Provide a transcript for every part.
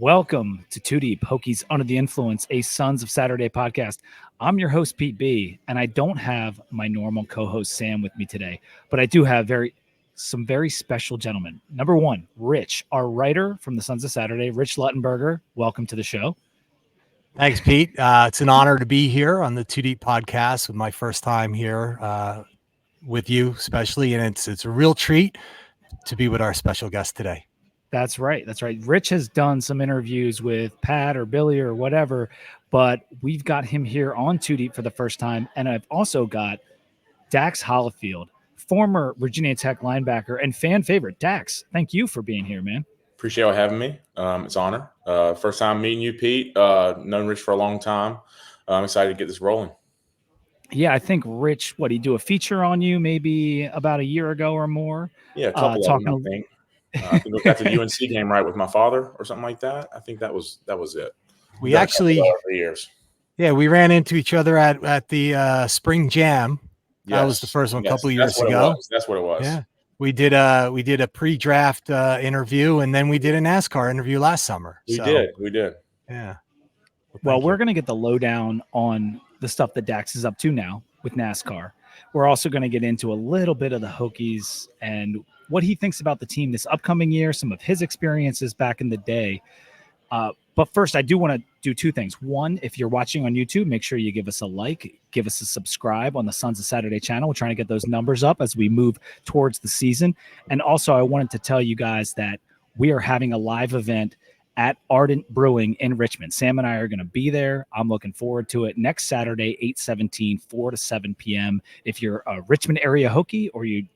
Welcome to Too Deep, Hokies Under the Influence, a Sons of Saturday podcast. I'm your host, Pete B, and I don't have my normal co-host, Sam, with me today, but I do have some very special gentlemen. Number one, Rich, our writer from the Sons of Saturday, Rich Luttenberger. Welcome to the show. Thanks, Pete. It's an honor to be here on the Too Deep podcast with my first time here with you, especially, and it's a real treat to be with our special guest today. That's right. Rich has done some interviews with Pat or Billy or whatever, but we've got him here on Too Deep for the first time. And I've also got Dax Hollifield, former Virginia Tech linebacker and fan favorite. Dax, thank you for being here, man. Appreciate you having me. It's an honor. First time meeting you, Pete. Known Rich for a long time. I'm excited to get this rolling. Yeah, I think Rich, he do a feature on you maybe about a year ago or more? Yeah, a couple of them, I think. I think we got to the UNC game right with my father or something like that. I think that was it. We actually, for years. Yeah, we ran into each other at the Spring Jam. Yes. That was the first one a couple of years ago. That's what it was. Yeah, we did a pre-draft interview, and then we did a NASCAR interview last summer. We did. Yeah. Well, we're going to get the lowdown on the stuff that Dax is up to now with NASCAR. We're also going to get into a little bit of the Hokies and what he thinks about the team this upcoming year, some of his experiences back in the day. But first, I do want to do two things. One, if you're watching on YouTube, make sure you give us a like, give us a subscribe on the Sons of Saturday channel. We're trying to get those numbers up as we move towards the season. And also, I wanted to tell you guys that we are having a live event at Ardent Brewing in Richmond. Sam and I are going to be there. I'm looking forward to it. Next Saturday, 8/17, 4 to 7 p.m. If you're a Richmond area Hokie or you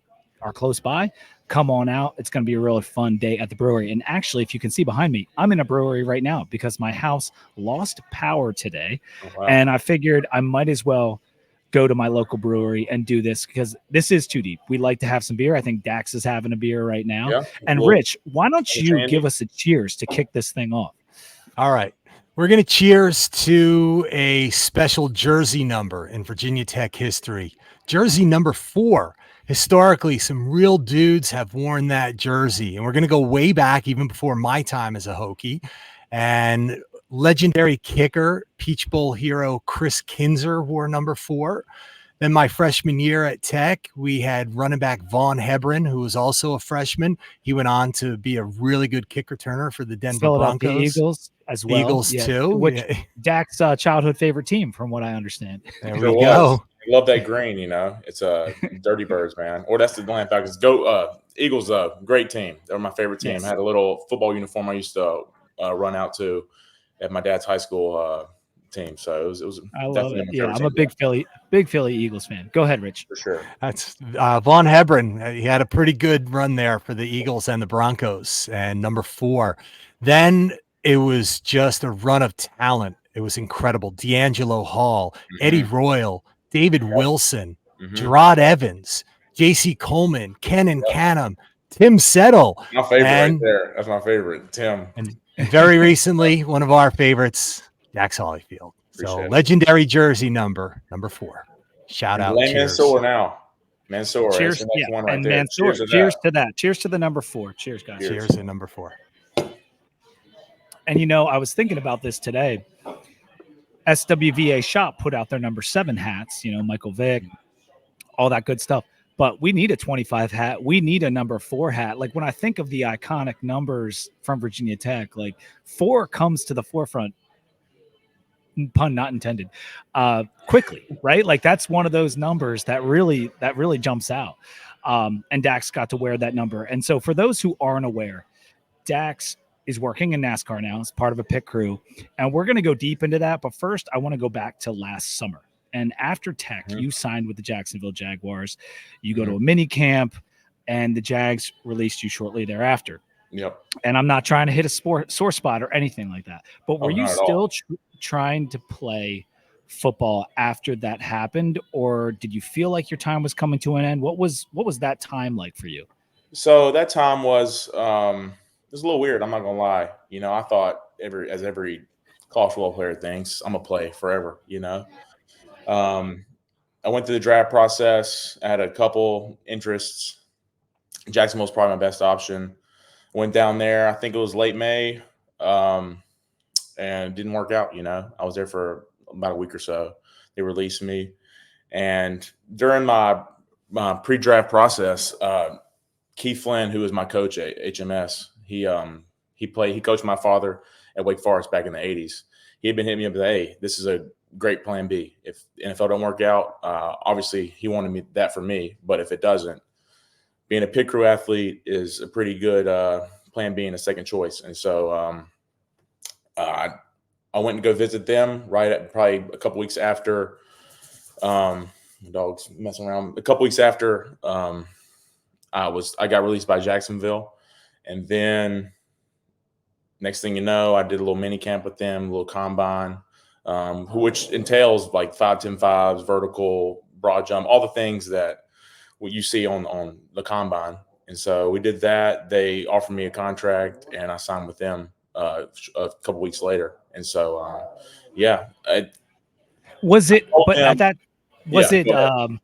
are close by, come on out. It's going to be a really fun day at the brewery. And actually, if you can see behind me, I'm in a brewery right now because my house lost power today. Oh, wow. And I figured I might as well go to my local brewery and do this because this is Too Deep. We like to have some beer. I think Dax is having a beer right now. Yeah, and well, Rich, why don't you give us a cheers to kick this thing off? All right. We're going to cheers to a special jersey number in Virginia Tech history. Jersey number 4. Historically, some real dudes have worn that jersey, and we're going to go way back even before my time as a Hokie. And legendary kicker, Peach Bowl hero Chris Kinzer wore number 4. Then my freshman year at Tech, we had running back Vaughn Hebron, who was also a freshman. He went on to be a really good kick returner for the Denver Broncos. Eagles as well. Eagles too. Which Dak's childhood favorite team, from what I understand. There we go. I love that green, It's Dirty Birds, man. Or that's the Atlanta Falcons. Eagles, great team. They were my favorite team. Yes. I had a little football uniform I used to run out to at my dad's high school team. So it was I love it. Yeah, I'm a big Philly Eagles fan. Go ahead, Rich. For sure. That's Vaughn Hebron. He had a pretty good run there for the Eagles and the Broncos. And number 4. Then it was just a run of talent. It was incredible. D'Angelo Hall, Eddie Royal, David Wilson, Gerard Evans, J.C. Coleman, Kenan Canham, Tim Settle. My favorite right there. That's my favorite, Tim. And very recently, one of our favorites, Dax Hollifield. So legendary jersey number 4. Shout out. Mansour now. Mansour. Cheers. Yeah. One right and there. Mansour. Cheers to that. Cheers to the number 4. Cheers, guys. Cheers to number 4. And, I was thinking about this today. SWVA Shop put out their number 7 hats, Michael Vick, all that good stuff. But we need a 25 hat. We need a number 4 hat. Like when I think of the iconic numbers from Virginia Tech, like 4 comes to the forefront, pun not intended, quickly, right? Like that's one of those numbers that really jumps out. And Dax got to wear that number. And so for those who aren't aware, Dax is working in NASCAR now as part of a pit crew. And we're going to go deep into that. But first, I want to go back to last summer. And after Tech, you signed with the Jacksonville Jaguars. You go to a mini camp, and the Jags released you shortly thereafter. Yep. And I'm not trying to hit a sore spot or anything like that. But were you still trying to play football after that happened? Or did you feel like your time was coming to an end? What was that time like for you? So that time was it was a little weird. I'm not gonna lie. I thought every college football player thinks, I'm gonna play forever. I went through the draft process. I had a couple interests. Jacksonville was probably my best option. Went down there. I think it was late May. and it didn't work out. I was there for about a week or so. They released me, and during my pre-draft process, Keith Flynn, who was my coach at HMS, he coached my father at Wake Forest back in the '80s. He had been hitting me up with, "Hey, this is a great plan B. If NFL don't work out, obviously he wanted that for me, but if it doesn't, being a pit crew athlete is a pretty good plan B and a second choice." And so I went to go visit them probably a couple weeks after. My dog's messing around. A couple weeks after I got released by Jacksonville, and then next thing you know, I did a little mini camp with them, a little combine, which entails like 5, 10, 5s, vertical, broad jump, all the things that what you see on the combine. And so we did that. They offered me a contract, and I signed with them a couple weeks later. And so, Was it? But them- at that, was Yeah, it go ahead.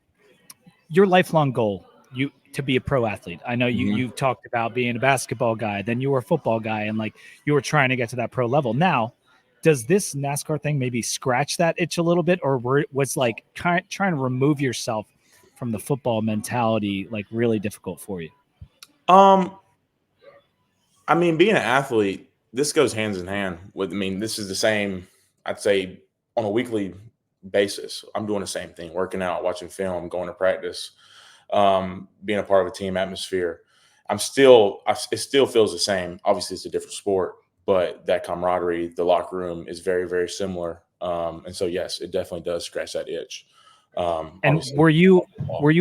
your lifelong goal? You to be a pro athlete. I know you Mhm. you talked about being a basketball guy, then you were a football guy, and like you were trying to get to that pro level. Now, does this NASCAR thing maybe scratch that itch a little bit, or was like trying to remove yourself from the football mentality like really difficult for you? I mean, being an athlete, this goes hands in hand with. I mean, this is the same. I'd say on a weekly basis, I'm doing the same thing: working out, watching film, going to practice, being a part of a team atmosphere. It still feels the same. Obviously, it's a different sport, but that camaraderie, the locker room, is very, very similar. And so, yes, it definitely does scratch that itch. And were you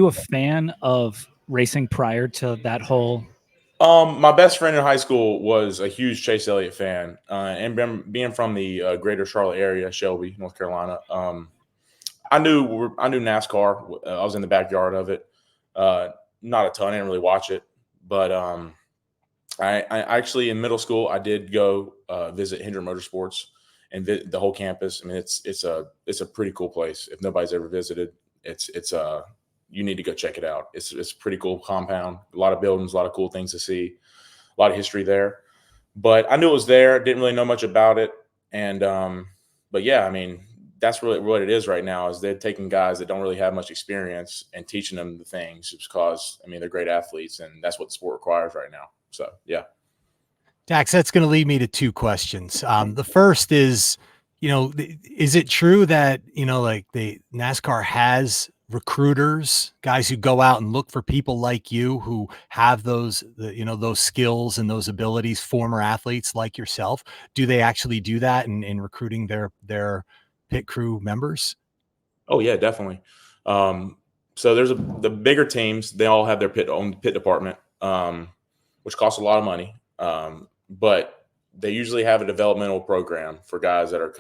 a fan of racing prior to that whole? My best friend in high school was a huge Chase Elliott fan, and being from the greater Charlotte area, Shelby, North Carolina. I knew NASCAR. I was in the backyard of it. Not a ton. I didn't really watch it, but I actually in middle school I did go visit Hendrick Motorsports and the whole campus. I mean, it's a pretty cool place. If nobody's ever visited, it's you need to go check it out. It's a pretty cool compound. A lot of buildings, a lot of cool things to see, a lot of history there. But I knew it was there. Didn't really know much about it, and but yeah, I mean, that's really what it is right now. Is they're taking guys that don't really have much experience and teaching them the things because I mean they're great athletes, and that's what the sport requires right now. So yeah. Dax, that's going to lead me to two questions. The first is, is it true that, like the NASCAR has recruiters, guys who go out and look for people like you who have those skills and those abilities, former athletes like yourself? Do they actually do that in recruiting their pit crew members? Oh yeah, definitely. So there's the bigger teams. They all have their own pit department, which costs a lot of money. But they usually have a developmental program for guys that are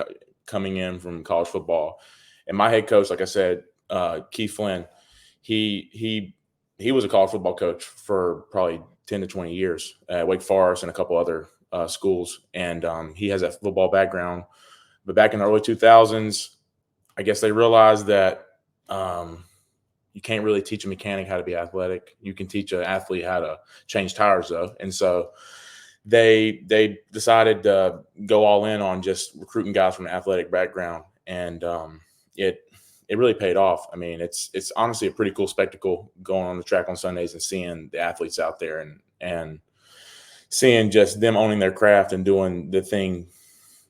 coming in from college football. And my head coach, like I said, Keith Flynn, he was a college football coach for probably 10 to 20 years at Wake Forest and a couple other schools. And he has that football background. But back in the early 2000s, I guess they realized that you can't really teach a mechanic how to be athletic. You can teach an athlete how to change tires, though. And so they decided to go all in on just recruiting guys from an athletic background, and it really paid off. I mean, it's honestly a pretty cool spectacle going on the track on Sundays and seeing the athletes out there and seeing just them owning their craft and doing the thing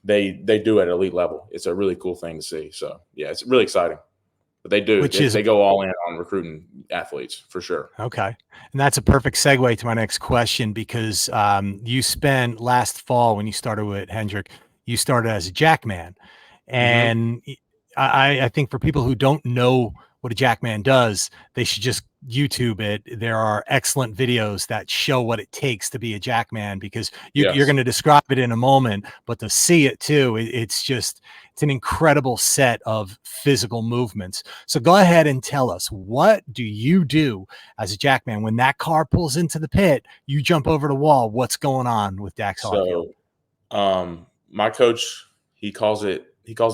they do at elite level. It's a really cool thing to see. So yeah, it's really exciting. But they do. They go all in on recruiting athletes for sure. Okay. And that's a perfect segue to my next question because you spent last fall when you started with Hendrick, you started as a jackman. And I think for people who don't know what a jackman does, they should just YouTube it. There are excellent videos that show what it takes to be a jackman because you're going to describe it in a moment, but to see it too, it's an incredible set of physical movements. So go ahead and tell us, what do you do as a jackman when that car pulls into the pit? You jump over the wall. What's going on with Dax Hollifield? So, my coach, he calls the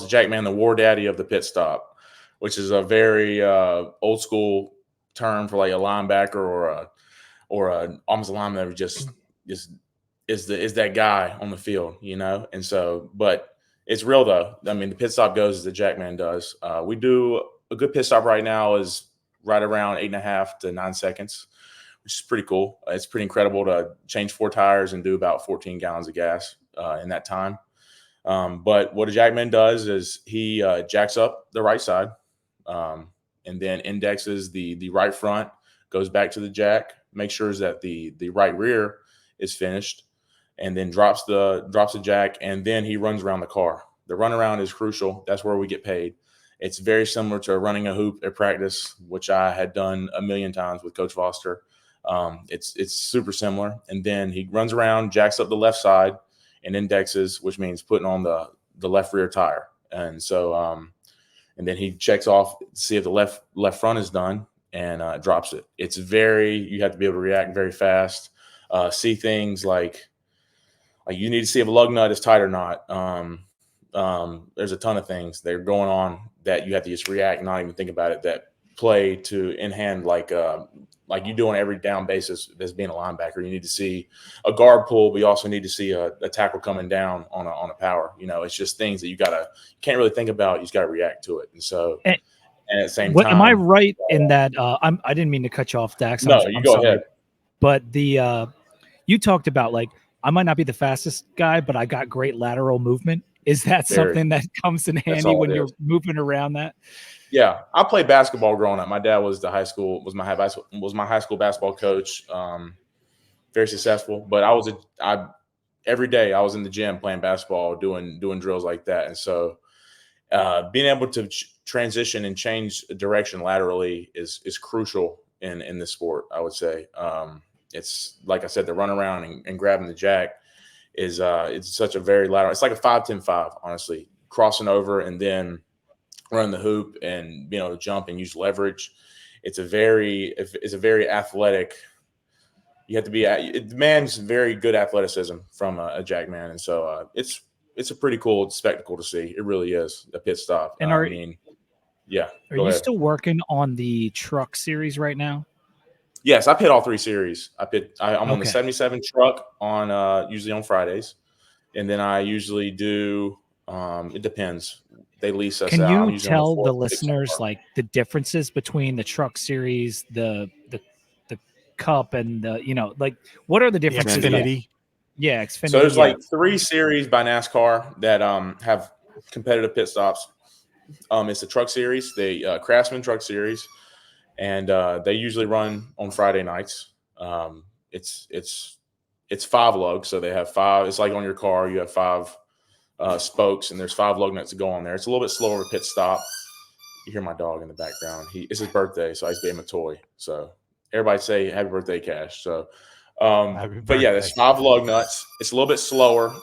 jackman the war daddy of the pit stop, which is a very old school term for like a linebacker or a almost a lineman that just is that guy on the field, you know? And so, but it's real though. I mean, the pit stop goes as the Jackman does. We do a good pit stop right now is right around 8.5 to 9 seconds, which is pretty cool. It's pretty incredible to change 4 tires and do about 14 gallons of gas in that time. But what a Jackman does is he jacks up the right side and then indexes the right front, goes back to the jack, makes sure that the right rear is finished, and then drops the jack, and then he runs around the car. The run around is crucial. That's where we get paid. It's very similar to running a hoop at practice, which I had done a million times with Coach Foster. It's super similar. And then he runs around, jacks up the left side, and indexes, which means putting on the left rear tire. And so and then he checks off to see if the left front is done and drops it. It's you have to be able to react very fast. See things like you need to see if a lug nut is tight or not. There's a ton of things that are going on that you have to just react, not even think about it, that play to in hand like you do on every down basis as being a linebacker. You need to see a guard pull, but you also need to see a tackle coming down on a power. You know, it's just things that you can't really think about. You just got to react to it. And so, and at the same time, am I right in that? I didn't mean to cut you off, Dax. I'm go sorry. ahead. But you talked about like I might not be the fastest guy, but I got great lateral movement. Is that something that comes in handy when you're moving around that? Yeah, I played basketball growing up. My dad was my high school basketball coach. Very successful, but every day I was in the gym playing basketball, doing drills like that. And so being able to transition and change direction laterally is crucial in this sport, I would say. It's like I said, the run around and grabbing the jack is it's such a very lateral. It's like a 5-10-5, honestly, crossing over and then running the hoop and being able to jump and use leverage. It's a very athletic. You have to be. It demands very good athleticism from a jackman, and so it's a pretty cool spectacle to see. It really is a pit stop. And Are you still working on the truck series right now? Yes, I pit all 3 series. I'm on the 77 truck on usually on Fridays, and then I usually do. It depends. They lease us out. Can you tell the listeners like the differences between the truck series, the cup, and like what are the differences? Xfinity. Yeah, Xfinity. So there's like 3 series by NASCAR that have competitive pit stops. It's the truck series, the Craftsman Truck Series, and they usually run on Friday nights. It's 5 lugs, so they have 5. It's like on your car, you have 5 spokes, and there's 5 lug nuts to go on there. It's a little bit slower pit stop. You hear my dog in the background. It's his birthday, so I just gave him a toy. So everybody say happy birthday, Cash. So, but yeah, there's 5 lug nuts. It's a little bit slower.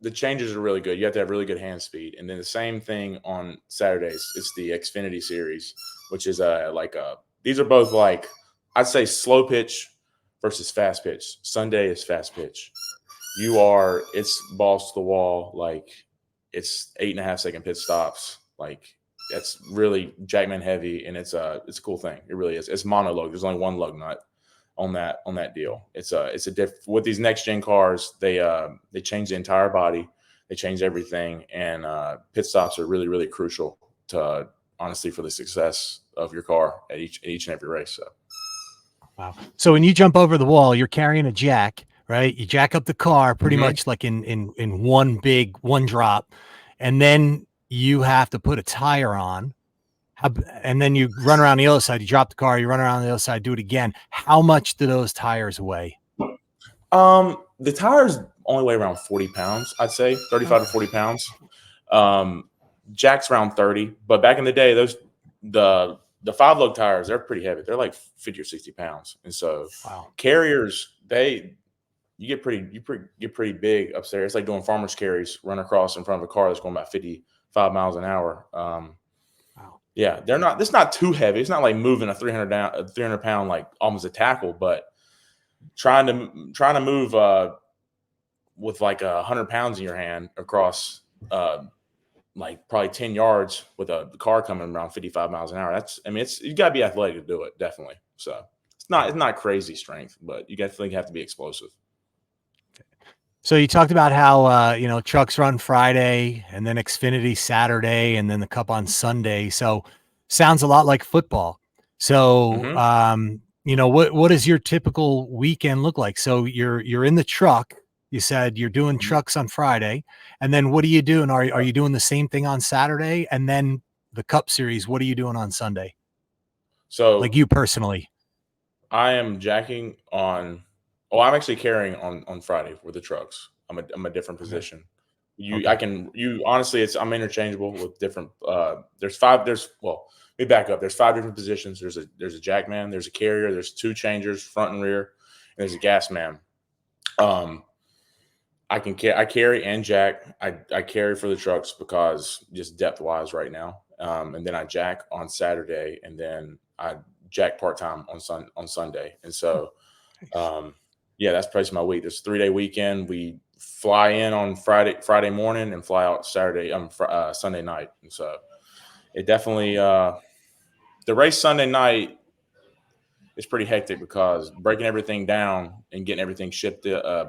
The changes are really good. You have to have really good hand speed. And then the same thing on Saturdays. It's the Xfinity series, which is these are both like, I'd say slow pitch versus fast pitch. Sunday is fast pitch. It's balls to the wall. Like it's 8.5 second pit stops. Like that's really jackman heavy. And it's a cool thing. It really is. It's monologue. There's only 1 lug nut on that deal. It's a with these next gen cars, they change the entire body, they change everything, and pit stops are really, really crucial to honestly for the success of your car at each and every race. So wow. So when you jump over the wall, you're carrying a jack, right? You jack up the car pretty much like in one drop, and then you have to put a tire on. And then you run around the other side, you drop the car, you run around the other side, do it again. How much do those tires weigh? The tires only weigh around 40 pounds, I'd say 35 to 40 pounds. Jack's around 30, but back in the day, the 5 lug tires, they're pretty heavy. They're like 50 or 60 pounds. And so carriers, you get pretty big upstairs. It's like doing farmer's carries, run across in front of a car that's going about 55 miles an hour. Yeah, it's not too heavy. It's not like moving a 300 pound, like almost a tackle, but trying to move with like 100 pounds in your hand across like probably 10 yards with a car coming around 55 miles an hour. You got to be athletic to do it. Definitely. So it's not crazy strength, but you definitely have to be explosive. So you talked about how trucks run Friday and then Xfinity Saturday and then the Cup on Sunday. So sounds a lot like football. So what does your typical weekend look like? So you're in the truck. You said you're doing trucks on Friday, and then what are you doing? Are you doing the same thing on Saturday? And then the Cup Series, what are you doing on Sunday? So Like you personally. I am jacking on. Oh, I'm actually carrying on Friday with the trucks. I'm a different position. Honestly, I'm interchangeable with different. There's five. Let me back up. There's 5 different positions. There's a jack man. There's a carrier. There's 2 changers, front and rear, and there's a gas man. I carry and jack. I carry for the trucks because just depth wise right now. And then I jack on Saturday, and then I jack part time on Sunday. And so, that's basically my week. There's a 3-day weekend. We fly in on Friday morning and fly out Sunday night. And so it definitely the race Sunday night is pretty hectic because breaking everything down and getting everything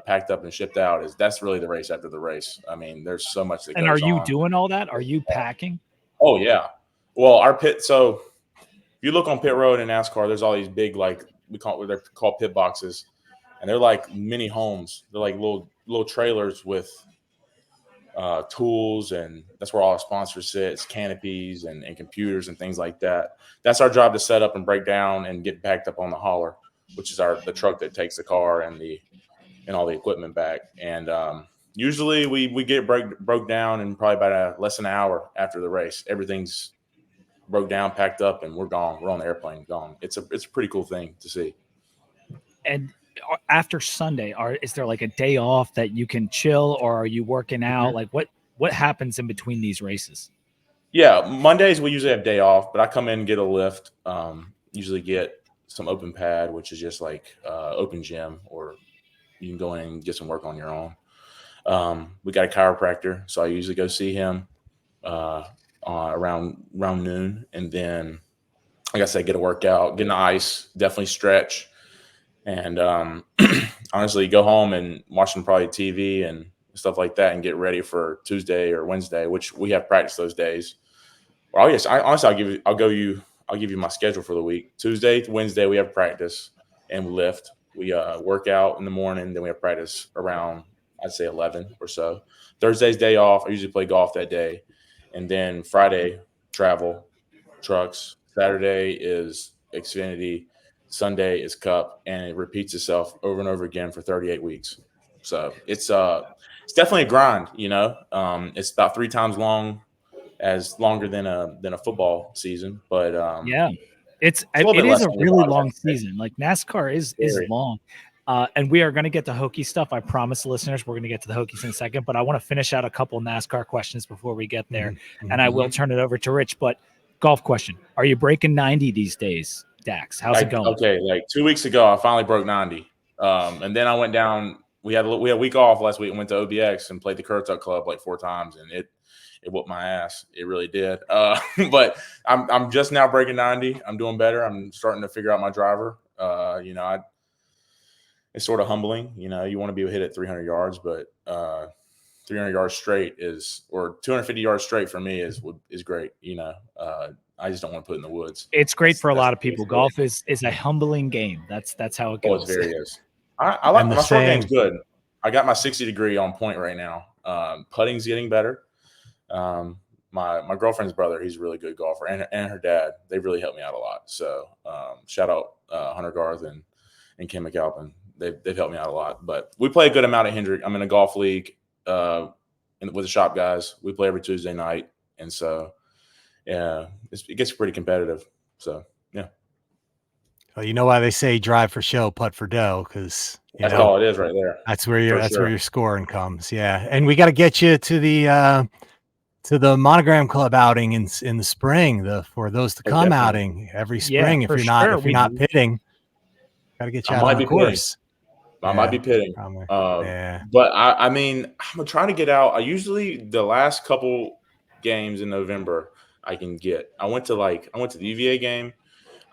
packed up and shipped out that's really the race after the race. I mean, there's so much that goes on. And are you doing all that? Are you packing? Oh yeah. Well, our pit. So if you look on pit road in NASCAR, there's all these big they're called pit boxes, and they're like mini homes. They're like little trailers with tools, and that's where all our sponsors sit. It's canopies and computers and things like that. That's our job to set up and break down and get backed up on the hauler, which is the truck that takes the car and all the equipment back. And usually we get broke down in probably about less than an hour after the race. Everything's broke down, packed up, and we're gone. We're on the airplane, gone. It's a pretty cool thing to see. And after Sunday, is there like a day off that you can chill, or are you working out? Like what happens in between these races? Yeah, Mondays we usually have day off, but I come in and get a lift. Usually get some open pad, which is just like open gym, or you can go in and get some work on your own. We got a chiropractor, so I usually go see him around noon, and then, like I said, get a workout, get in the ice, definitely stretch. And honestly, go home and watch some probably TV and stuff like that, and get ready for Tuesday or Wednesday, which we have practice those days. Well, yes, I'll give you my schedule for the week. Tuesday to Wednesday we have practice and we lift. We work out in the morning, then we have practice around, I'd say 11 or so. Thursday's day off. I usually play golf that day, and then Friday travel, trucks. Saturday is Xfinity. Sunday is Cup, and it repeats itself over and over again for 38 weeks. So it's definitely a grind, It's about 3 times longer than a football season, but it is a really long season. Like NASCAR is long. And we are going to get to Hokie stuff. I promise the listeners we're going to get to the Hokies in a second, but I want to finish out a couple NASCAR questions before we get there. And I will turn it over to Rich, but golf question. Are you breaking 90 these days, Dax? How's it going? Okay, like 2 weeks ago, I finally broke 90. And then I went down. We had a week off last week and went to OBX and played the Currituck Club like 4 times, and it whooped my ass. It really did. But I'm just now breaking 90. I'm doing better. I'm starting to figure out my driver. It's sort of humbling. You want to be able to hit it 300 yards, but 300 yards straight or 250 yards straight for me is great. I just don't want to put it in the woods. It's great for a lot of people. Golf is a humbling game. That's how it goes. Oh, it very is. I like my short game's good. I got my 60 degree on point right now. Putting's getting better. My girlfriend's brother, he's a really good golfer, and her dad, they've really helped me out a lot. So shout out Hunter Garth and Kim McAlpin. They've helped me out a lot. But we play a good amount of Hendrick. I'm in a golf league with the shop guys. We play every Tuesday night, and so it gets pretty competitive. So yeah. Well, you know why they say drive for show, putt for dough, because that's all it is right there. That's where where your scoring comes. Yeah, and we got to get you to the Monogram Club outing in the spring, for those to come outing every spring. If you're not pitting, got to get you out on the course. I might be pitting. But I mean, I'm trying to get out. I usually the last couple games in November I can get. I went to the UVA game.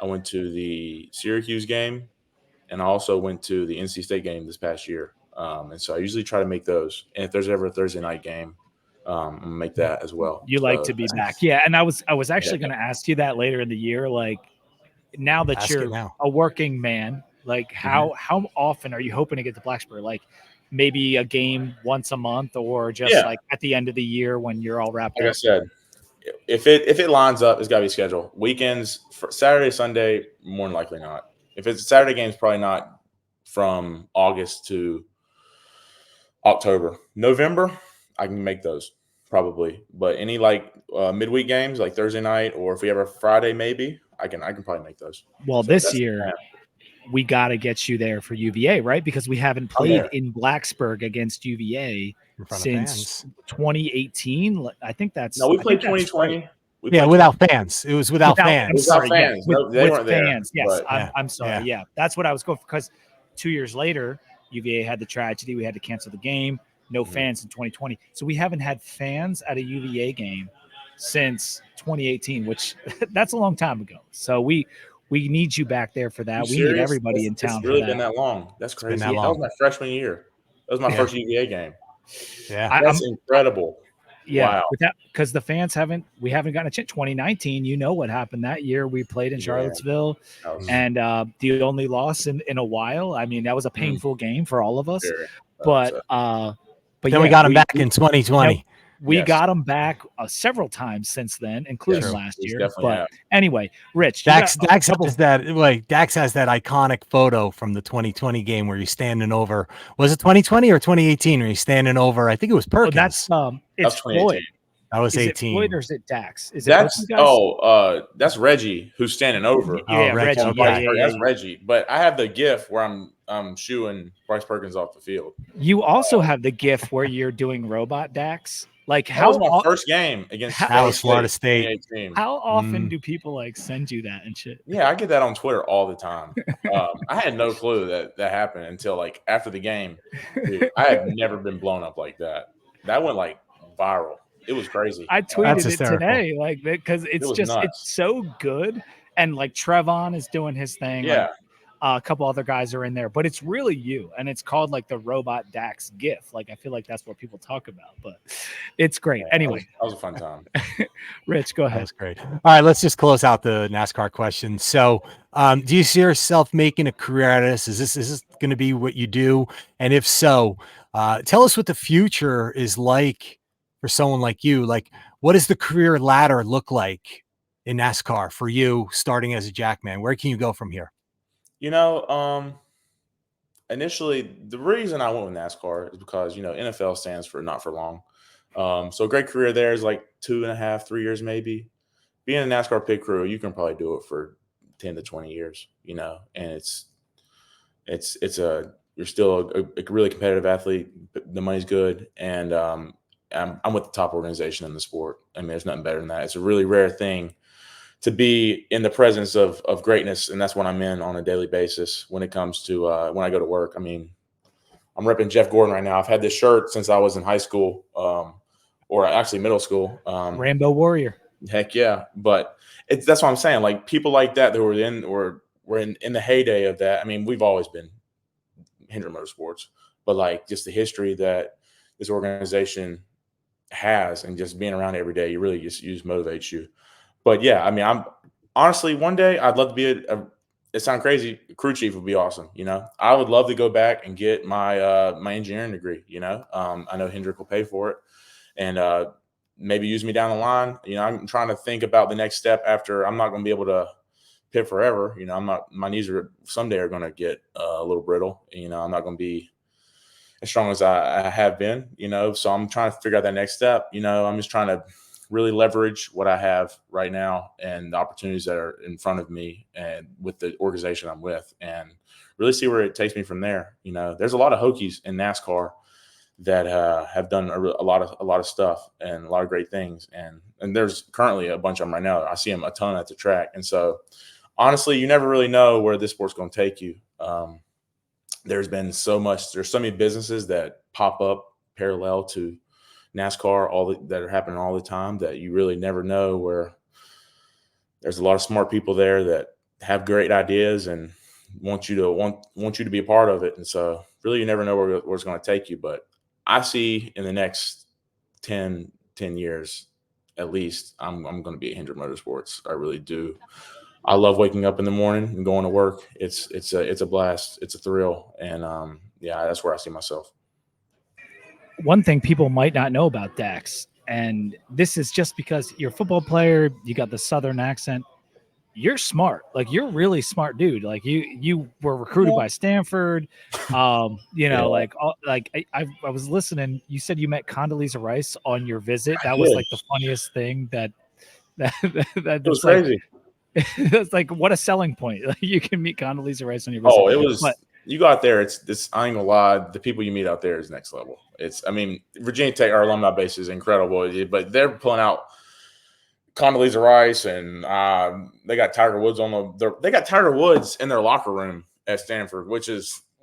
I went to the Syracuse game, and I also went to the NC State game this past year. And so I usually try to make those. And if there's ever a Thursday night game, I'm gonna make that as well. You like to be back. Yeah. And I was actually going to ask you that later in the year. Like, now that you're a working man, like how often are you hoping to get to Blacksburg? Like maybe a game once a month, or just like at the end of the year when you're all wrapped up? Like I said, if it lines up, it's got to be scheduled. Weekends, for Saturday, Sunday, more than likely not. If it's a Saturday game, it's probably not from August to October. November, I can make those probably. But any like midweek games, like Thursday night, or if we have a Friday, maybe I can probably make those. Well, so this year we got to get you there for UVA, right? Because we haven't played in Blacksburg against UVA since 2018. I think that's we played 2020. Yeah, without fans. It was without fans. Without fans. Yeah, they weren't there. Fans. Yes, I'm sorry. Yeah, that's what I was going for, because 2 years later, UVA had the tragedy. We had to cancel the game. No fans in 2020. So we haven't had fans at a UVA game since 2018, which that's a long time ago. So we need you back there for that. We need everybody in town. It's really been that long. That's crazy. That was my freshman year. That was my first UVA game. Yeah, that's incredible. Yeah, wow. Because the fans we haven't gotten a chance. 2019, you know what happened that year? We played in Charlottesville, and the only loss in a while. I mean, that was a painful game for all of us. But then we got them back in 2020. We got them back several times since then, including last year. But anyway, Rich, Dax has that iconic photo from the 2020 game where you're standing over. Was it 2020 or 2018? Where you're standing over? I think it was Perkins. It's Floyd. That was 18. Is it Floyd or is it Dax? That's Reggie who's standing over. Reggie. That's Reggie. But I have the GIF where I'm shooing Bryce Perkins off the field. You also have the GIF where you're doing robot Dax. Like that was my first game against Florida State. How often do people like send you that and shit? Yeah, I get that on Twitter all the time. I had no clue that happened until like after the game. Dude, I have never been blown up like that. That went like viral. It was crazy. I tweeted it today, like because it's so good, and like Trevon is doing his thing. Yeah. Like, a couple other guys are in there, but it's really you, and it's called like the Robot Dax GIF. Like I feel like that's what people talk about, but it's great. Anyway, that was a fun time. Rich, go ahead. That's great. All right, let's just close out the NASCAR question. So, do you see yourself making a career out of this? Is this going to be what you do? And if so, tell us what the future is like for someone like you. Like, what does the career ladder look like in NASCAR for you, starting as a jackman? Where can you go from here? Initially, the reason I went with NASCAR is because, NFL stands for not for long. So a great career there is like 2.5, 3 years maybe. Being a NASCAR pit crew, you can probably do it for 10 to 20 years, and you're still a really competitive athlete. The money's good. And I'm with the top organization in the sport. I mean, there's nothing better than that. It's a really rare thing to be in the presence of greatness, and that's what I'm in on a daily basis when it comes to when I go to work. I mean, I'm repping Jeff Gordon right now. I've had this shirt since I was in high school, or actually middle school. Rainbow Warrior. Heck yeah. But that's what I'm saying. Like people like that were in the heyday of that. I mean, we've always been Hendrick Motorsports, but like just the history that this organization has and just being around every day, you really just motivates you. But yeah, I mean, I'm honestly one day I'd love to be it sounds crazy. Crew chief would be awesome. I would love to go back and get my my engineering degree. I know Hendrick will pay for it, and maybe use me down the line. I'm trying to think about the next step after. I'm not going to be able to pit forever. My knees someday are going to get a little brittle. I'm not going to be as strong as I have been. So I'm trying to figure out that next step. I'm just trying to really leverage what I have right now and the opportunities that are in front of me and with the organization I'm with, and really see where it takes me from there. There's a lot of Hokies in NASCAR that have done a lot of stuff and a lot of great things. And there's currently a bunch of them right now. I see them a ton at the track. And so honestly, you never really know where this sport's going to take you. There's so many businesses that pop up parallel to NASCAR, that are happening all the time, that you really never know where. There's a lot of smart people there that have great ideas and want you to be a part of it. And so really you never know where it's going to take you. But I see in the next 10 years, at least, I'm going to be at Hendrick Motorsports. I really do. I love waking up in the morning and going to work. It's a blast. It's a thrill. And yeah, that's where I see myself. One thing people might not know about Dax, and this is just because you're a football player, you got the Southern accent. You're smart. Like, you're a really smart dude. Like, you were recruited by Stanford. You know, I was listening. You said you met Condoleezza Rice on your visit. That was like the funniest thing that it was crazy. That's like, what a selling point. Like, you can meet Condoleezza Rice on your visit. Oh, it was. But, you go out there, it's I ain't gonna lie, the people you meet out there is next level. I mean, Virginia Tech, our alumni base is incredible, but they're pulling out Condoleezza Rice, and they got Tiger Woods they got Tiger Woods in their locker room at Stanford, which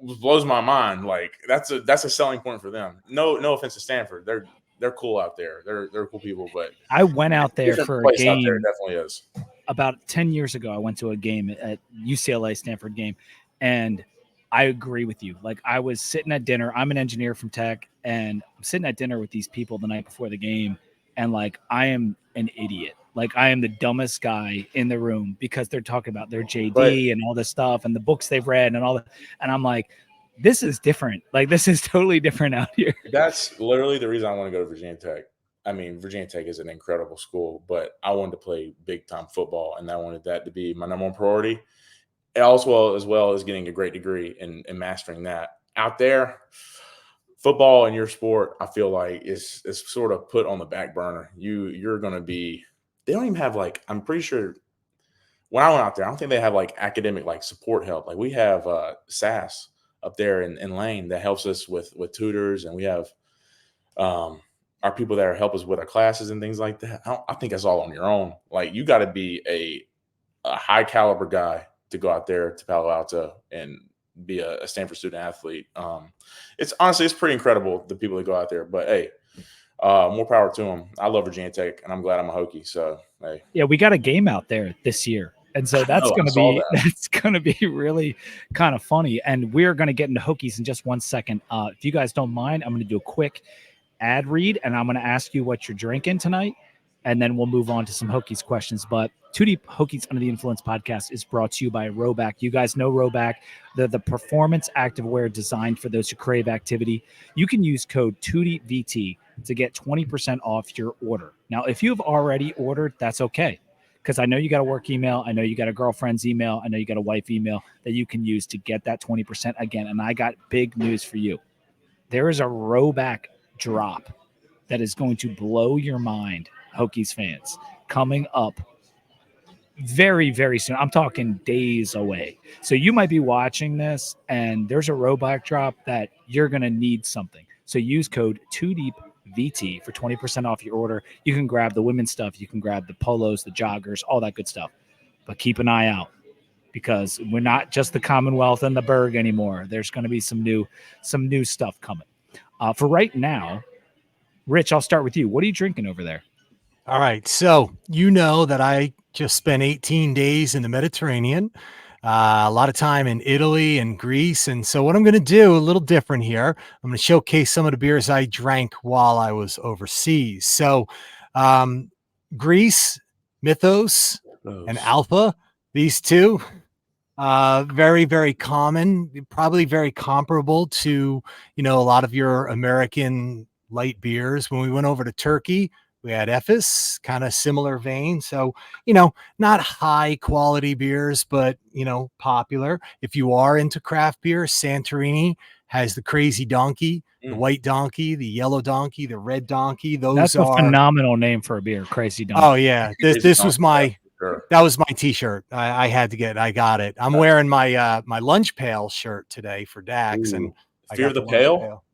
blows my mind. Like, that's a selling point for them. No offense to Stanford, they're cool out there. They're cool people, but I went out there for a game. Out there, definitely is. About 10 years ago, I went to a game at UCLA Stanford game, and I agree with you. Like, I was sitting at dinner. I'm an engineer from Tech, and I'm sitting at dinner with these people the night before the game, and like, I am an idiot. Like, I am the dumbest guy in the room because they're talking about their JD and all this stuff and the books they've read and all that. And I'm like, this is different. Like, this is totally different out here. That's literally the reason I want to go to Virginia Tech. I mean, Virginia Tech is an incredible school, but I wanted to play big time football, and I wanted that to be my number one priority. And also, as well as getting a great degree and mastering that. Out there, football in your sport, I feel like is sort of put on the back burner. You're going to be – they don't even have, like – I'm pretty sure when I went out there, I don't think they have, like, academic, like, support help. Like, we have SAS up there in Lane that helps us with tutors, and we have our people that help us with our classes and things like that. I think that's all on your own. Like, you got to be a high caliber guy to go out there to Palo Alto and be a Stanford student athlete. It's pretty incredible, the people that go out there, but hey, more power to them. I love Virginia Tech, and I'm glad I'm a Hokie. So, hey. Yeah, we got a game out there this year. And so that's going to be really kind of funny. And we're going to get into Hokies in just 1 second. If you guys don't mind, I'm going to do a quick ad read, and I'm going to ask you what you're drinking tonight, and then we'll move on to some Hokies questions. But Too Deep Hokies Under the Influence podcast is brought to you by Rhoback. You guys know Rhoback, the performance activewear designed for those who crave activity. You can use code TOODEEPVT to get 20% off your order. Now, if you've already ordered, that's okay, because I know you got a work email. I know you got a girlfriend's email. I know you got a wife email that you can use to get that 20% again. And I got big news for you. There is a Rhoback drop that is going to blow your mind, Hokies fans, coming up very, very soon. I'm talking days away. So you might be watching this, and there's a Rhoback drop that you're going to need something. So use code 2DEEPVT for 20% off your order. You can grab the women's stuff. You can grab the polos, the joggers, all that good stuff. But keep an eye out, because we're not just the Commonwealth and the Berg anymore. There's going to be some new stuff coming. For right now, Rich, I'll start with you. What are you drinking over there? All right. So, you know that I just spent 18 days in the Mediterranean, a lot of time in Italy and Greece. And so what I'm going to do a little different here, I'm going to showcase some of the beers I drank while I was overseas. So Greece, Mythos, and Alpha, these two, very, very common, probably very comparable to, a lot of your American light beers. When we went over to Turkey, we had Ephes, kind of similar vein. So, not high quality beers, but, popular. If you are into craft beer, Santorini has the Crazy Donkey, the White Donkey, the Yellow Donkey, the Red Donkey. That's a phenomenal name for a beer, Crazy Donkey. Oh, yeah. This was that was my t-shirt. I had to get, I got it. I'm wearing my my lunch pail shirt today for Dax. And Fear of the Pale?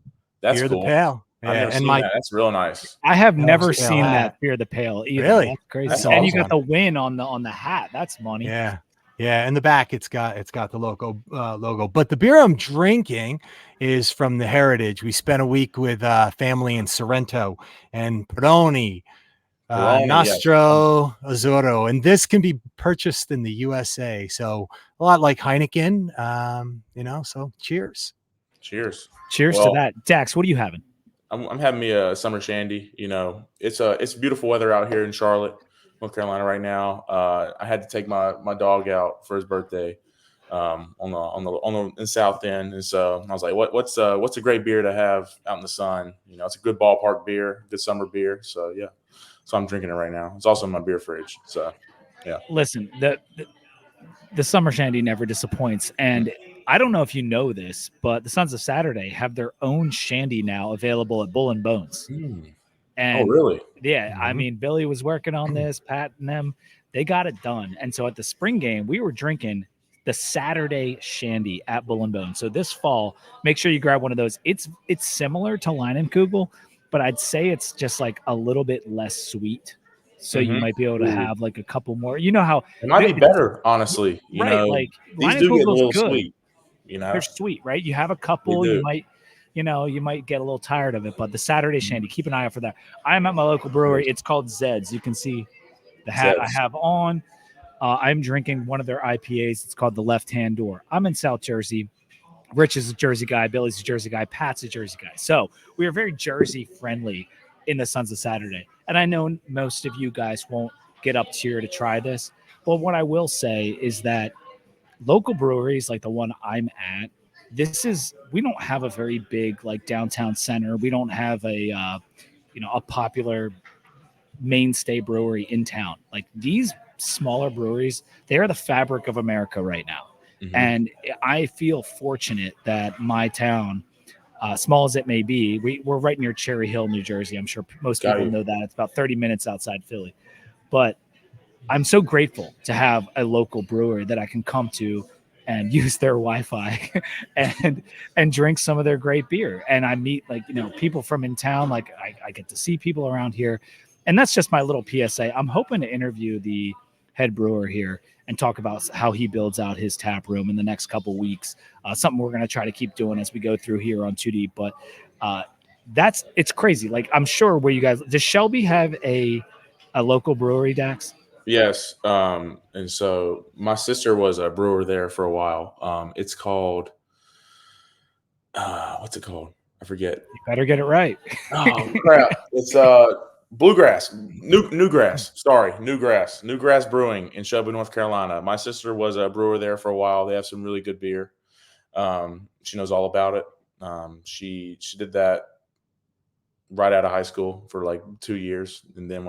That's Fear cool. the Pale. Yeah, and that's real nice. I have never seen that Fear the Pale either. Really? That's crazy. That's and awesome. you got the win on the hat. That's money. Yeah. Yeah. In the back, it's got the logo. But the beer I'm drinking is from the Heritage. We spent a week with family in Sorrento, and Peroni, Corona, yes. Nostro Azzurro, and this can be purchased in the USA. So a lot like Heineken, so cheers. Cheers. Cheers to Well, that. Dax, what are you having? I'm having me a summer shandy. It's beautiful weather out here in Charlotte, North Carolina right now. I had to take my dog out for his birthday on the south end, and so I was like, what's a great beer to have out in the sun? It's a good ballpark beer, good summer beer. So yeah, so I'm drinking it right now. It's also in my beer fridge. So yeah. Listen, the summer shandy never disappoints, and I don't know if you know this, but the Sons of Saturday have their own shandy now available at Bull and Bones. Mm. Oh, And really? yeah, I Mhm. mean, Billy was working on this, Pat and them, they got it done. And so at the spring game, we were drinking the Saturday shandy at Bull and Bone. So this fall, make sure you grab one of those. It's similar to Leinenkugel, but I'd say it's just like a little bit less sweet. So you Mm-hmm. might be able to Ooh. have like a couple more. You know how It might be better, honestly. right? Like These do get a Leinenkugel's little good. sweet. They're sweet, right? You have a They couple, do. you might get a little tired of it, but the Saturday shandy, keep an eye out for that. I am at my local brewery. It's called Zed's. You can see the hat I Zeds. have on. I'm drinking one of their IPAs. It's called the Left Hand Door. I'm in South Jersey. Rich is a Jersey guy. Billy's a Jersey guy. Pat's a Jersey guy. So we are very Jersey friendly in the Sons of Saturday. And I know most of you guys won't get up here to try this. But what I will say is that local breweries like the one I'm at, we don't have a very big like downtown center. We don't have a popular mainstay brewery in town. Like these smaller breweries, they are the fabric of America right now. Mm-hmm. And I feel fortunate that my town, small as it may be, we're right near Cherry Hill, New Jersey. I'm sure most people know that. It's about 30 minutes outside Philly. But I'm so grateful to have a local brewery that I can come to and use their Wi-Fi and drink some of their great beer. And I meet people from in town. Like I get to see people around here. And that's just my little PSA. I'm hoping to interview the head brewer here and talk about how he builds out his tap room in the next couple weeks. Something we're going to try to keep doing as we go through here on 2D. But it's crazy. Like I'm sure where you guys, does Shelby have a local brewery, Dax? Yes. And so my sister was a brewer there for a while. It's called, what's it called? I forget. You better get it right. Oh crap! It's Bluegrass, Newgrass. Sorry, Newgrass Brewing in Shelby, North Carolina. My sister was a brewer there for a while. They have some really good beer. She knows all about it. She did that right out of high school for like 2 years, and then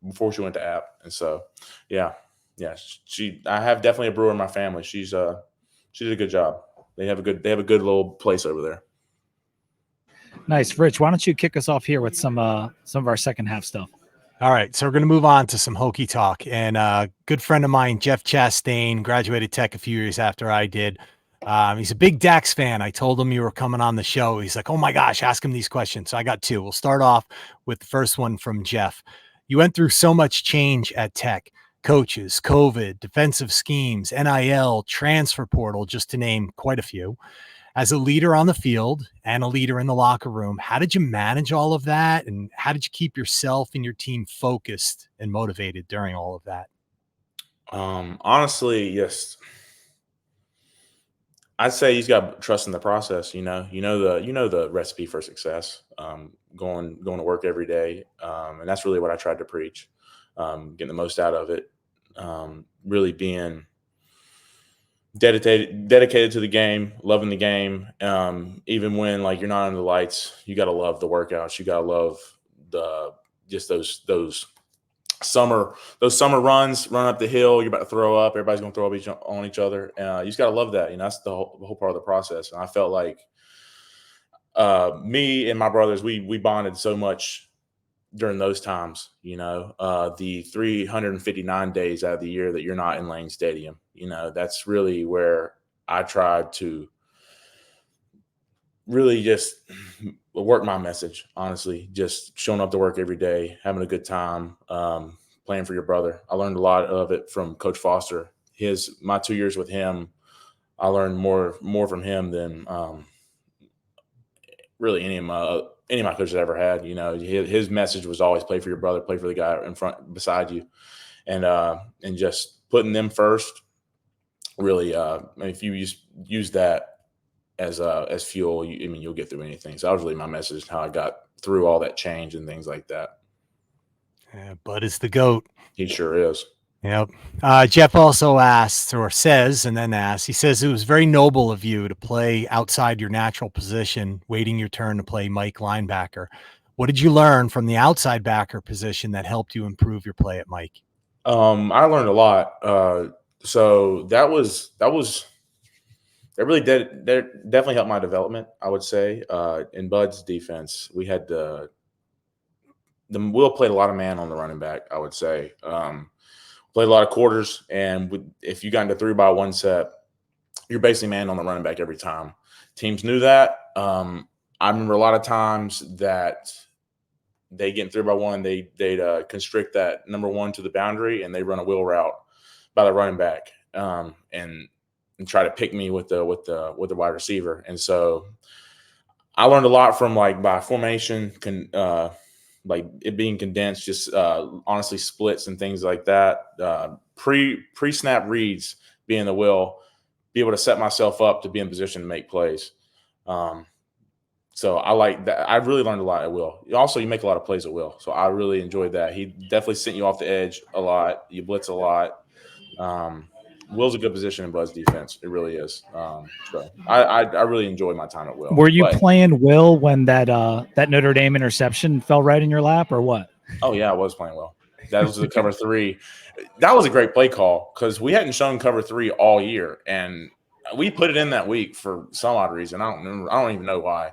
before she went to App. And so, yeah. I have definitely a brewer in my family. She did a good job. They have a good little place over there. Nice. Rich, why don't you kick us off here with some of our second half stuff? All right, so we're going to move on to some Hokie talk. And a good friend of mine, Jeff Chastain, graduated Tech a few years after I did. He's a big Dax fan. I told him you were coming on the show. He's like, oh my gosh, ask him these questions. So I got two. We'll start off with the first one from Jeff. You went through so much change at Tech. Coaches, COVID, defensive schemes, NIL, transfer portal, just to name quite a few. As a leader on the field and a leader in the locker room, how did you manage all of that? And how did you keep yourself and your team focused and motivated during all of that? Honestly, yes. I'd say you got to trust in the process. You know the recipe for success. Going to work every day, and that's really what I tried to preach. Getting the most out of it. Really being dedicated to the game, loving the game. Even when like you're not under the lights, you got to love the workouts. You got to love those summer runs, run up the hill. You're about to throw up. Everybody's going to throw up on each other. You just got to love that. That's the whole part of the process. And I felt like me and my brothers, we bonded so much during those times. The 359 days out of the year that you're not in Lane Stadium. That's really where I tried to really just work my message, honestly, just showing up to work every day, having a good time, playing for your brother. I learned a lot of it from Coach Foster. My 2 years with him, I learned more from him than really any of my coaches ever had. You know, his message was always play for your brother, play for the guy in front beside you, and just putting them first. Really, if you use that as fuel, you'll get through anything. So that was really my message, how I got through all that change and things like that. Yeah, Bud is the GOAT. He sure is. Yep. Jeff also asks, or says, and then asks, he says, it was very noble of you to play outside your natural position, waiting your turn to play Mike linebacker. What did you learn from the outside backer position that helped you improve your play at Mike? I learned a lot. So that really definitely helped my development, I would say. In Bud's defense, we had Will played a lot of man on the running back, I would say. Played a lot of quarters, and if you got into 3-by-1 set, you're basically man on the running back every time. Teams knew that. I remember a lot of times that they get in 3-by-1, they'd constrict that number one to the boundary, and they run a wheel route by the running back, and try to pick me with the wide receiver. And so I learned a lot from by formation, like it being condensed, just honestly splits and things like that. Pre-snap reads being the will, be able to set myself up to be in position to make plays. So I like that. I really learned a lot at Will. Also, you make a lot of plays at Will. So I really enjoyed that. He definitely sent you off the edge a lot. You blitz a lot. Will's a good position in Bud's defense. It really is. So I really enjoyed my time at Will. Were you playing Will when that Notre Dame interception fell right in your lap, or what? Oh yeah, I was playing Will. That was the cover 3. That was a great play call because we hadn't shown cover 3 all year, and we put it in that week for some odd reason. I don't even know why.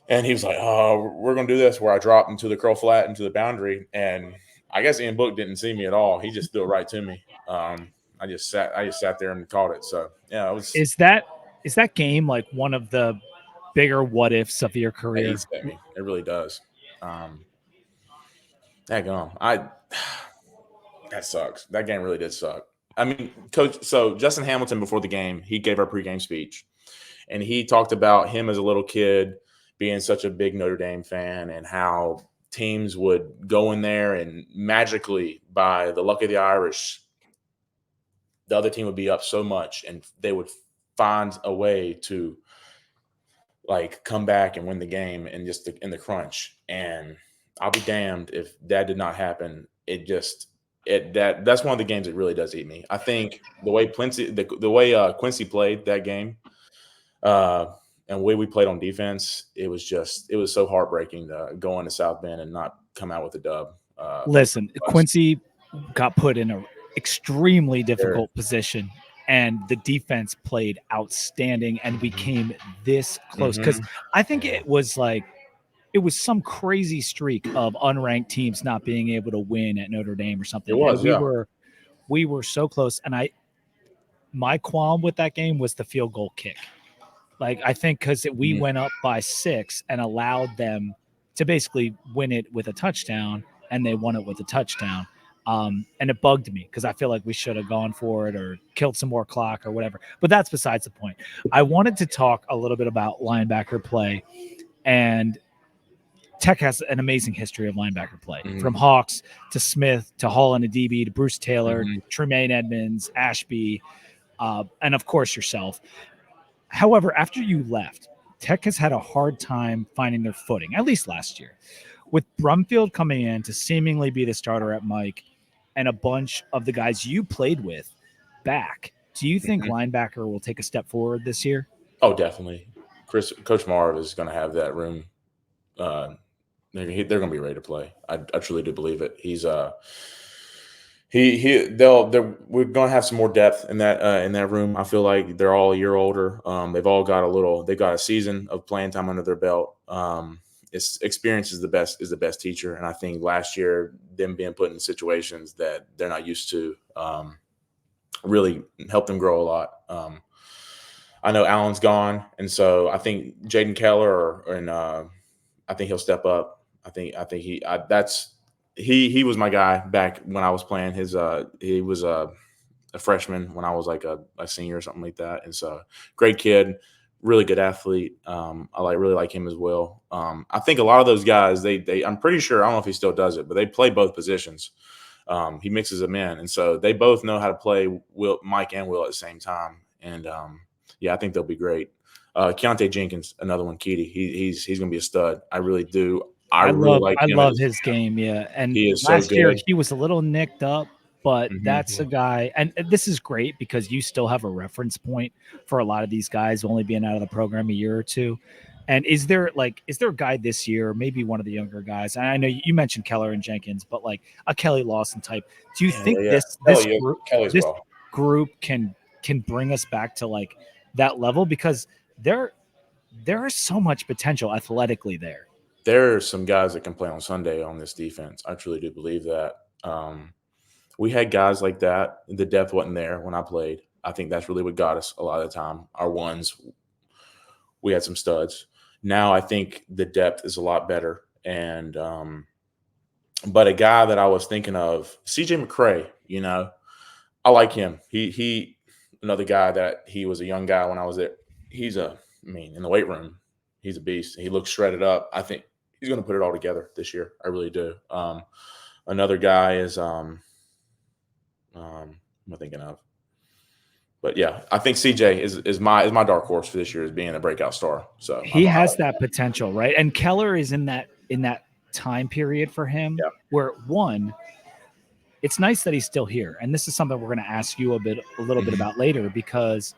And he was like, "Oh, we're gonna do this," where I dropped into the curl flat into the boundary, and I guess Ian Book didn't see me at all. He just threw it right to me. I just sat there and caught it. So yeah, it was. Is that game like one of the bigger what ifs of your career? It really does. That sucks. That game really did suck. I mean, Coach. So Justin Hamilton before the game, he gave our pregame speech, and he talked about him as a little kid being such a big Notre Dame fan and how teams would go in there and magically, by the luck of the Irish, the other team would be up so much and they would find a way to come back and win the game and just in the crunch. And I'll be damned if that did not happen. That's one of the games that really does eat me. I think the way Quincy played that game, and the way we played on defense, it was so heartbreaking to go into South Bend and not come out with a dub. Listen, Quincy got put in an extremely difficult position, and the defense played outstanding, and we came this close because I think it was some crazy streak of unranked teams not being able to win at Notre Dame or something. It was, we were so close, and my qualm with that game was the field goal kick. I think because we went up by 6 and allowed them to basically win it with a touchdown, and they won it with a touchdown. And it bugged me because I feel like we should have gone for it or killed some more clock or whatever. But that's besides the point. I wanted to talk a little bit about linebacker play, and Tech has an amazing history of linebacker play, from Hawks to Smith to Hall and a DB to Bruce Taylor, Tremaine Edmonds, Ashby, and of course yourself. However, after you left, Tech has had a hard time finding their footing, at least last year. With Brumfield coming in to seemingly be the starter at Mike and a bunch of the guys you played with back, do you think linebacker will take a step forward this year? Oh, definitely. Coach Marv is going to have that room. They're going to be ready to play. I truly do believe it. We're going to have some more depth in that room. I feel like they're all a year older. They've all got a season of playing time under their belt. Experience is the best teacher. And I think last year, them being put in situations that they're not used to, really helped them grow a lot. I know Allen's gone. And so I think Jaden Keller I think he'll step up. He was my guy back when I was playing. He was a freshman when I was like a senior or something like that. And so great kid, really good athlete. I really like him as well. I think a lot of those guys, I'm pretty sure, I don't know if he still does it, but they play both positions. He mixes them in, and so they both know how to play Mike and Will at the same time. And yeah, I think they'll be great. Keontae Jenkins, another one, Keedy. He's going to be a stud. I really do. I really like him. I love his game. Yeah, and he is last so year good. he was a little nicked up, but that's a guy. And this is great because you still have a reference point for a lot of these guys only being out of the program a year or two. And is there a guy this year, maybe one of the younger guys? And I know you mentioned Keller and Jenkins, but like a Kelly Lawson type. Do you think this group can bring us back to like that level? Because there is so much potential athletically there. There are some guys that can play on Sunday on this defense. I truly do believe that. We had guys like that. The depth wasn't there when I played. I think that's really what got us a lot of the time. Our ones, we had some studs. Now I think the depth is a lot better. And but a guy that I was thinking of, CJ McCray, I like him. He another guy that he was a young guy when I was there. In the weight room, he's a beast. He looks shredded up. I think he's going to put it all together this year. I really do. Another guy is what am I thinking of? But yeah, I think CJ is my dark horse for this year as being a breakout star. So he has that potential, right? And Keller is in that time period for him where it's nice that he's still here. And this is something we're going to ask you a little bit about later, because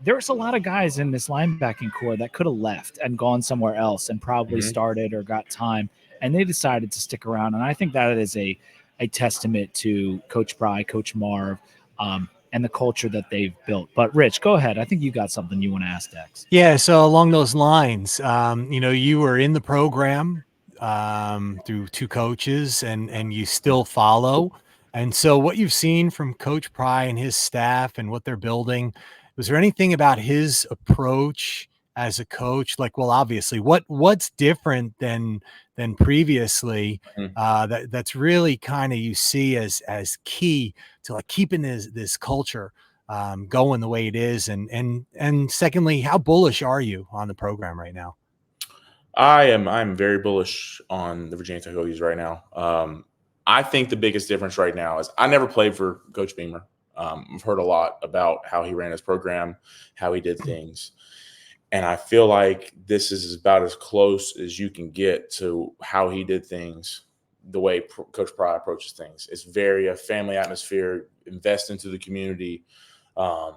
there's a lot of guys in this linebacking core that could have left and gone somewhere else and probably started or got time, and they decided to stick around. And I think that is a testament to Coach Pry, Coach Marv, and the culture that they've built. But Rich, go ahead. I think you got something you want to ask Dax. Yeah. So along those lines, you were in the program through two coaches, and you still follow. And so what you've seen from Coach Pry and his staff and what they're building, was there anything about his approach as a coach? Like, well, obviously what's different than previously, that's really kind of you see as key to like keeping this culture going the way it is. And secondly, how bullish are you on the program right now? I'm very bullish on the Virginia Tech Hokies right now. I think the biggest difference right now is I never played for Coach Beamer. I've heard a lot about how he ran his program, how he did things. And I feel like this is about as close as you can get to how he did things, the way Coach Pry approaches things. It's very a family atmosphere, invest into the community. I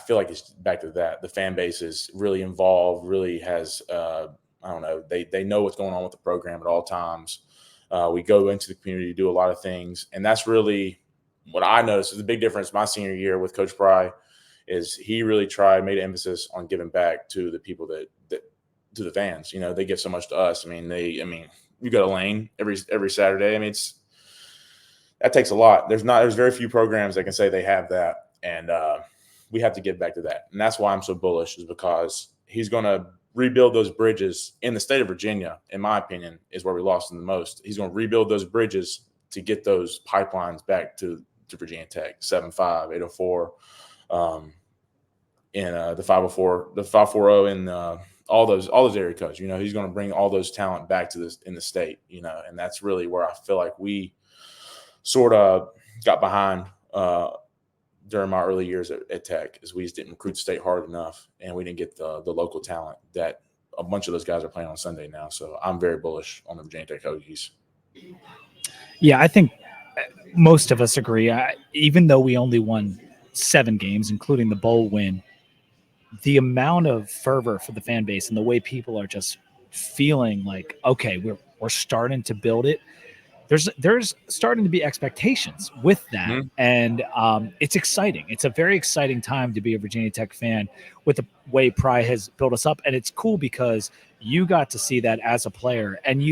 feel like it's back to that. The fan base is really involved, really has, they know what's going on with the program at all times. We go into the community, do a lot of things. And that's really what I noticed is the big difference my senior year with Coach Pry is he really made an emphasis on giving back to the people that to the fans. They give so much to us. You go to Lane every Saturday. That takes a lot. There's very few programs that can say they have that. And we have to get back to that. And that's why I'm so bullish, is because he's going to rebuild those bridges in the state of Virginia, in my opinion, is where we lost them the most. He's going to rebuild those bridges to get those pipelines back to Virginia Tech, 75, 804, and the 504, the 540, and all those area codes. He's going to bring all those talent back to this in the state. And that's really where I feel like we sort of got behind during my early years at Tech, is we just didn't recruit the state hard enough, and we didn't get the local talent that a bunch of those guys are playing on Sunday now. So I'm very bullish on the Virginia Tech Hokies. Yeah, I think most of us agree. Even though we only won 7 games, including the bowl win, the amount of fervor for the fan base and the way people are just feeling like, okay, we're starting to build it. There's starting to be expectations with that, and it's exciting. It's a very exciting time to be a Virginia Tech fan with the way Pry has built us up, and it's cool because you got to see that as a player, and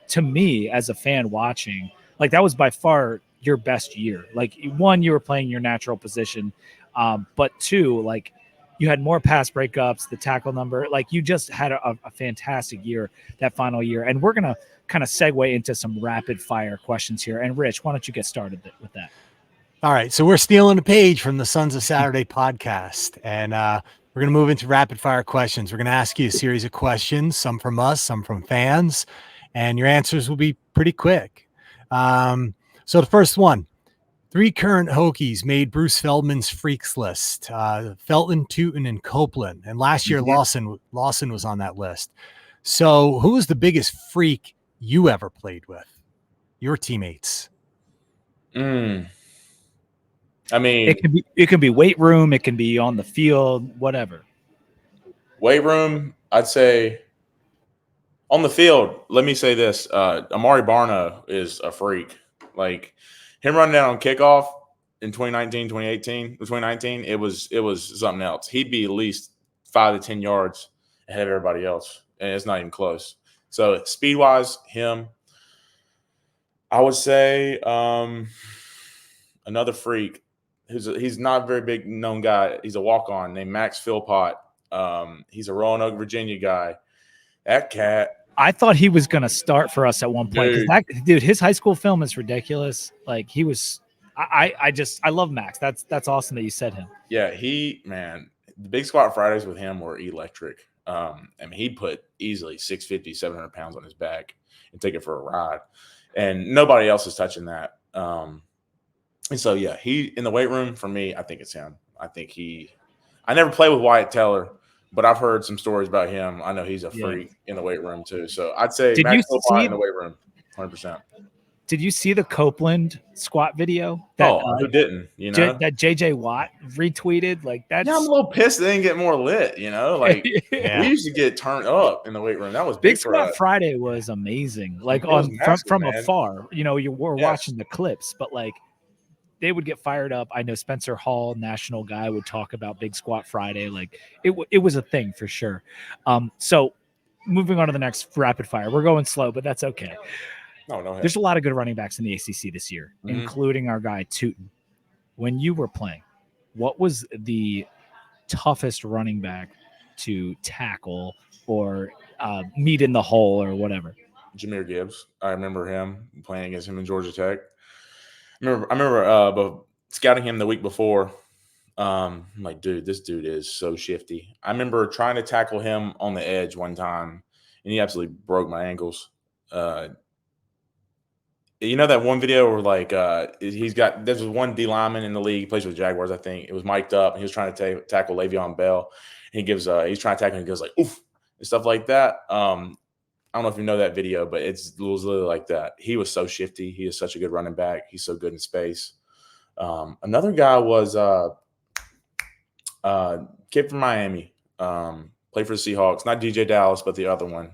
to me as a fan watching, like that was by far your best year. Like, one, you were playing your natural position, but two, like you had more pass breakups, the tackle number, like you just had a fantastic year that final year, and we're gonna kind of segue into some rapid fire questions here. And Rich, why don't you get started with that? All right. So we're stealing a page from the Sons of Saturday podcast. And We're going to move into rapid fire questions. We're going to ask you a series of questions, some from us, some from fans, and your answers will be pretty quick. So the first one, 3 current Hokies made Bruce Feldman's freaks list, Felton, Tootin, and Copeland. And last year, Lawson was on that list. So who was the biggest freak you ever played with? Your teammates. I mean, it can be weight room, it can be on the field, whatever. Weight room, I'd say on the field, let me say this. Amari Barno is a freak. Like him running down on kickoff in 2019, it was something else. He'd be at least 5 to 10 yards ahead of everybody else, and it's not even close. So speed-wise, him. I would say another freak. He's not a very big known guy. He's a walk-on named Max Philpott. He's a Roanoke, Virginia guy. That cat. I thought he was going to start for us at one point. Dude, his high school film is ridiculous. Like he was, I love Max. That's awesome that you said him. Yeah, the Big Squat Fridays with him were electric. I mean, he'd put easily 650, 700 pounds on his back and take it for a ride. And nobody else is touching that. And so, yeah, he in the weight room for me, I think it's him. I never played with Wyatt Teller, but I've heard some stories about him. I know he's a freak in the weight room too. So I'd say Max Philpott in the weight room, 100%. Did you see the Copeland squat video? Who didn't? You know that JJ Watt retweeted. Like that's. Yeah, I'm a little pissed they didn't get more lit. You know, like we used to get turned up in the weight room. That was Big Squat Friday was amazing. Like from afar, you know, you were watching the clips, but like they would get fired up. I know Spencer Hall, national guy, would talk about Big Squat Friday. Like it was a thing for sure. So moving on to the next rapid fire. We're going slow, but that's okay. No. There's a lot of good running backs in the ACC this year, including our guy Tootin. When you were playing, what was the toughest running back to tackle or meet in the hole or whatever? Jahmyr Gibbs. I remember him playing against him in Georgia Tech. I remember scouting him the week before. I'm like, dude, this dude is so shifty. I remember trying to tackle him on the edge one time, and he absolutely broke my ankles. You know that one video where like there's one D lineman in the league, he plays with the Jaguars, I think. It was mic'd up, and he was trying to tackle Le'Veon Bell. And he's trying to tackle him, and he goes like, oof, and stuff like that. I don't know if you know that video, but it was literally like that. He was so shifty. He is such a good running back. He's so good in space. Another guy was kid from Miami. Played for the Seahawks. Not DJ Dallas, but the other one.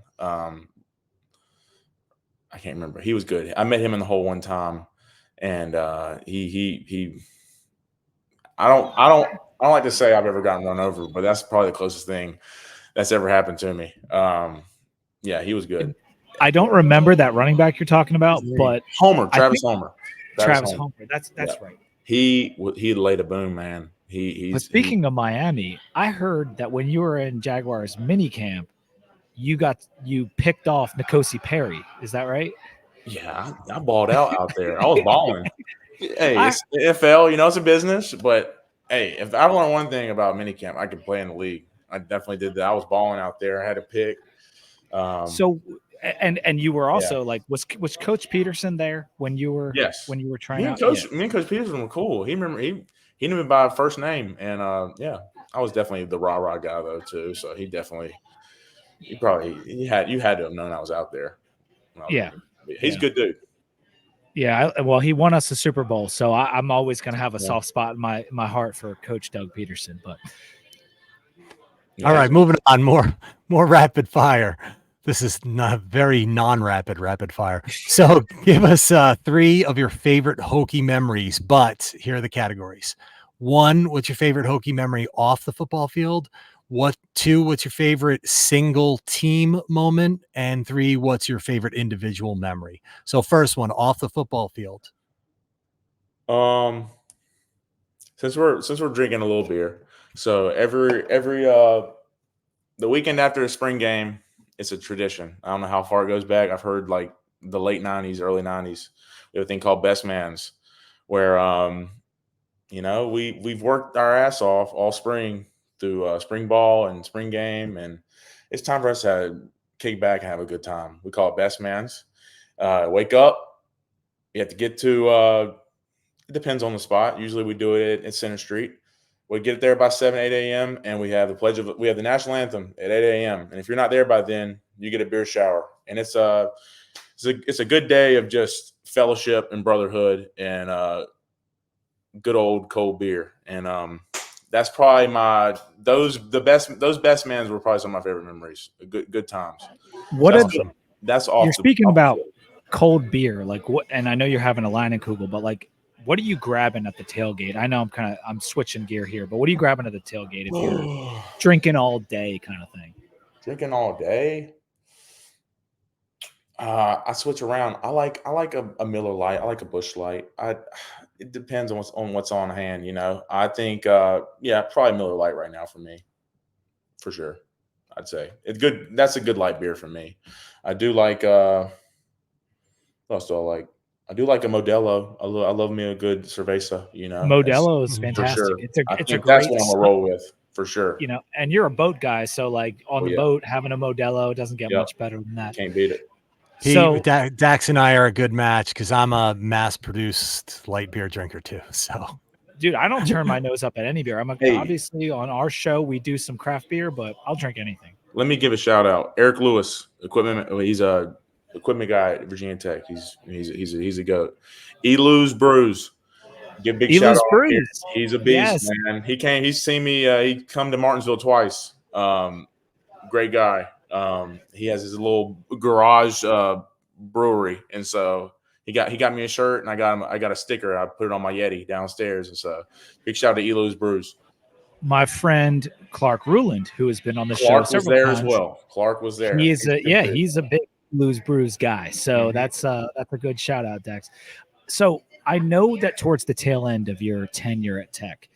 I can't remember. He was good. I met him in the hole one time, and he. I don't like to say I've ever gotten run over, but that's probably the closest thing that's ever happened to me. Yeah, he was good. I don't remember that running back you're talking about, but Travis Homer. Travis Homer. That's right. He laid a boom, man. But speaking of Miami, I heard that when you were in Jaguars minicamp, you picked off N'Kosi Perry. Is that right? Yeah, I balled out there. I was balling. Hey, it's NFL, you know, it's a business, but hey, if I learned one thing about minicamp, I could play in the league. I definitely did that. I was balling out there. I had a pick. So you were also like was Coach Peterson there when you were trying out? Me and Coach Peterson were cool. He knew me by first name, and I was definitely the rah guy though too. So you had to have known I was out there. He's a good dude. Yeah, well, he won us a Super Bowl, so I'm always going to have a soft spot in my heart for Coach Doug Peterson. But all right, moving on, more rapid fire. This is not very rapid fire. So give us 3 of your favorite Hokie memories, but here are the categories. 1, what's your favorite Hokie memory off the football field? 2, what's your favorite single team moment? And 3, what's your favorite individual memory? So first one, off the football field. Since we're drinking a little beer, so every the weekend after a spring game, it's a tradition. I don't know how far it goes back. I've heard like the late 90s, early 90s. We have a thing called Best Mans, where we've worked our ass off all spring through spring ball and spring game, and it's time for us to kick back and have a good time. We call it best man's. Wake up. You have to get to it depends on the spot. Usually we do it at Center Street. We get there by 7, 8 a.m. and we have the national anthem at 8 a.m. And if you're not there by then, you get a beer shower. And it's a good day of just fellowship and brotherhood and good old cold beer. And that's probably those best mans were probably some of my favorite memories. Good times. That's awesome. You're speaking about cold beer, like what? And I know you're having a Leinenkugel, but like, what are you grabbing at the tailgate? I know I'm switching gear here, but what are you grabbing at the tailgate if you're drinking all day kind of thing? Drinking all day? I switch around. I like a Miller Lite. I like a Busch Light. It depends on what's on hand, you know. I think probably Miller Lite right now for me, for sure. I'd say it's good. That's a good light beer for me. I do like what else do I like? I do like a Modelo. I love me a good cerveza, you know. Modelo is fantastic. For sure. It's a great. That's what I'm gonna roll with for sure. You know, and you're a boat guy, so like on the boat having a Modelo doesn't get much better than that. Can't beat it. Dax and I are a good match because I'm a mass-produced light beer drinker too. So, dude, I don't turn my nose up at any beer. Obviously on our show we do some craft beer, but I'll drink anything. Let me give a shout out, Eric Lewis, equipment. He's a equipment guy at Virginia Tech. He's a goat. Elu's Brews. Give big shout out. Brews. He's a beast, man. He's seen me. He come to Martinsville twice. Great guy. He has his little garage brewery, and so he got me a shirt, and I got a sticker. I put it on my Yeti downstairs, and so big shout out to Elu's Brews. My friend Clark Ruland, who has been on the show several times, as well. Clark was there. He's a big Elu's Brews guy. So that's a good shout out, Dax. So I know that towards the tail end of your tenure at Tech,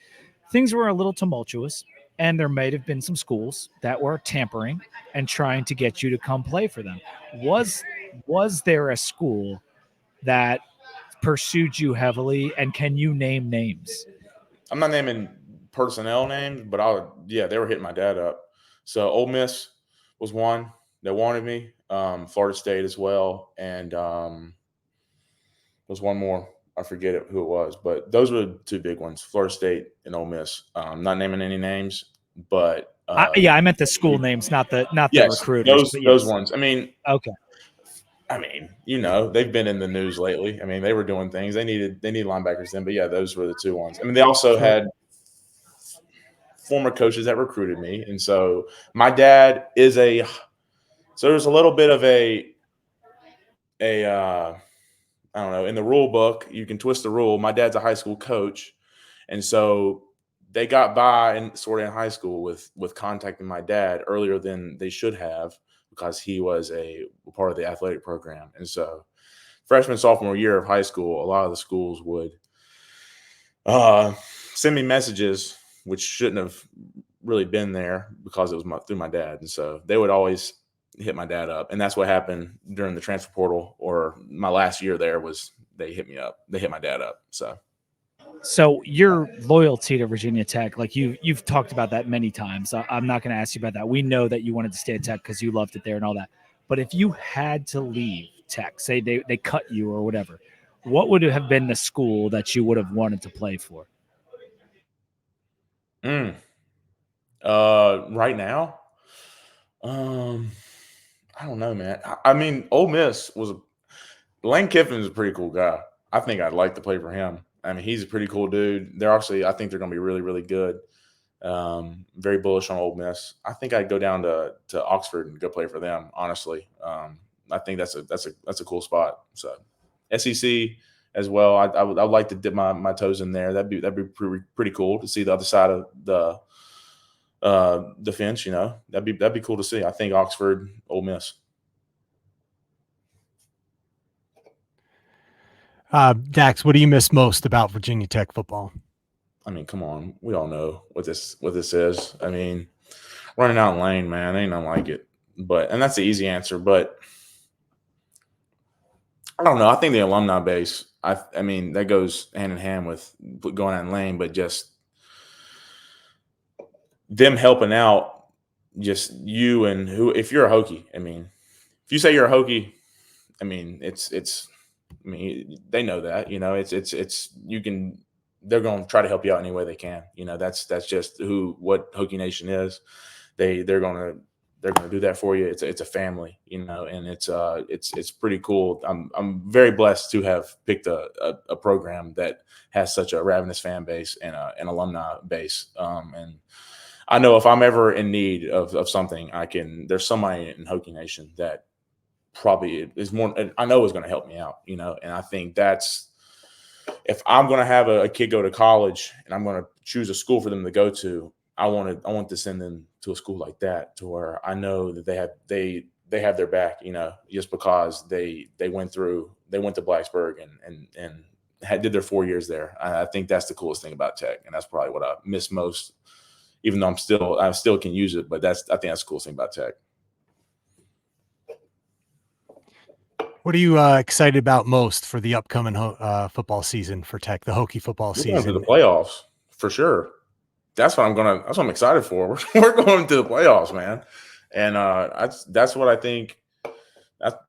things were a little tumultuous, and there might have been some schools that were tampering and trying to get you to come play for them. Was there a school that pursued you heavily, and can you name names? I'm not naming personnel names, but they were hitting my dad up. So Ole Miss was one that wanted me, Florida State as well, and there's one more. I forget who it was, but those were the two big ones, Florida State and Ole Miss. Not naming any names, but I meant the school names, not the recruiters. Those ones. I mean, okay. I mean, you know, they've been in the news lately. I mean, they were doing things. They needed linebackers then, but yeah, those were the two ones. I mean, they also had former coaches that recruited me, and so my dad is so there's a little bit of a I don't know, in the rule book, you can twist the rule. My dad's a high school coach, and so they got by in high school with contacting my dad earlier than they should have because he was a part of the athletic program. And so freshman, sophomore year of high school, a lot of the schools would send me messages which shouldn't have really been there because it was through my dad. And so they would always hit my dad up. And that's what happened during the transfer portal, or my last year there, was they hit me up. They hit my dad up. So your loyalty to Virginia Tech, like you've talked about that many times. I'm not going to ask you about that. We know that you wanted to stay at Tech because you loved it there and all that. But if you had to leave Tech, say they cut you or whatever, what would have been the school that you would have wanted to play for? Right now, I don't know, man. I mean, Ole Miss Lane Kiffin is a pretty cool guy. I think I'd like to play for him. I mean, he's a pretty cool dude. I think they're going to be really, really good. Very bullish on Ole Miss. I think I'd go down to Oxford and go play for them. Honestly, I think that's a cool spot. So, SEC as well. I'd like to dip my toes in there. That'd be pretty cool to see the other side of the fence. You know, that'd be cool to see. I think Oxford, Ole Miss. Dax, what do you miss most about Virginia Tech football? I mean, come on. We all know what this is. I mean, running out lane, man, ain't nothing like it. And that's the easy answer. But I don't know. I think the alumni base, I mean, that goes hand in hand with going out in lane, but just them helping out just you and who, if you're a Hokie, I mean, if you say you're a Hokie, I mean, I mean, they know that, you know, you can, they're going to try to help you out any way they can. You know, that's just what Hokie Nation is. They're going to do that for you. It's a family, you know, and it's pretty cool. I'm very blessed to have picked a program that has such a ravenous fan base and an alumni base. And I know if I'm ever in need of something, there's somebody in Hokie Nation that probably is more, I know is going to help me out, you know, and I think if I'm going to have a kid go to college and I'm going to choose a school for them to go to, I want to send them to a school like that, to where I know that they have their back, you know, just because they went to Blacksburg and did their 4 years there. I think that's the coolest thing about Tech, and that's probably what I miss most, even though I still can use it, but I think that's the coolest thing about Tech. What are you excited about most for the upcoming football season for Tech, the Hokie football We're going season? to the playoffs for sure. That's what I'm excited for. We're going to the playoffs, man. And that's what I think.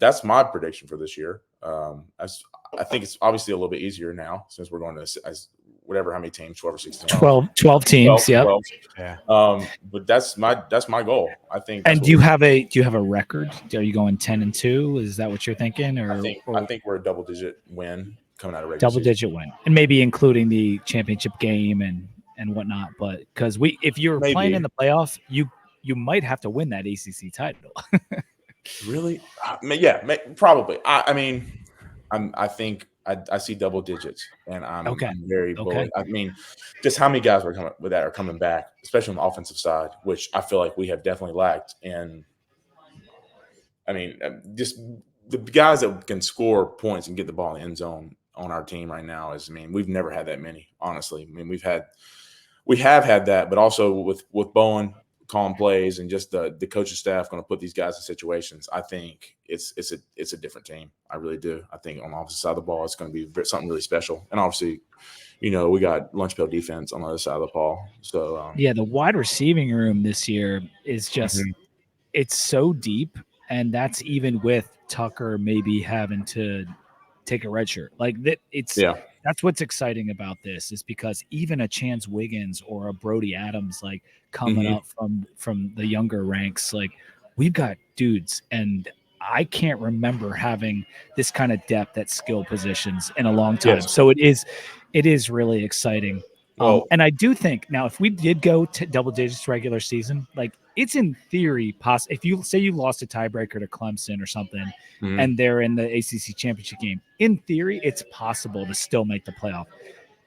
That's my prediction for this year. I think it's obviously a little bit easier now since we're going to how many teams, 12 or 16. 12 teams, 12. Yeah. But that's my goal. I think. And do you have a record? Are you going 10-2? Is that what you're thinking? Or I think we're a double-digit win coming out of regular double-digit win, and maybe including the championship game and whatnot. But because if you're playing in the playoffs, you might have to win that ACC title. Really? Yeah, probably. I think I see double digits, and I'm very bullish. I mean, just how many guys are coming back, especially on the offensive side, which I feel like we have definitely lacked. And I mean, just the guys that can score points and get the ball in the end zone on our team right now we've never had that many, honestly. I mean, we have had that, but also with Bowen calling plays and just the coaching staff going to put these guys in situations. I think it's a different team. I really do. I think on the opposite side of the ball, it's going to be something really special. And obviously, you know, we got lunch pail defense on the other side of the ball. So the wide receiving room this year is just it's so deep, and that's even with Tucker maybe having to take a red shirt. Like that, that's what's exciting about this, is because even a Chance Wiggins or a Brody Adams, like coming up from the younger ranks, like we've got dudes, and I can't remember having this kind of depth at skill positions in a long time. Yes. So it is really exciting. Well, and I do think now, if we did go to double digits regular season, like it's in theory possible. If you say you lost a tiebreaker to Clemson or something, and they're in the ACC championship game, in theory, it's possible to still make the playoff.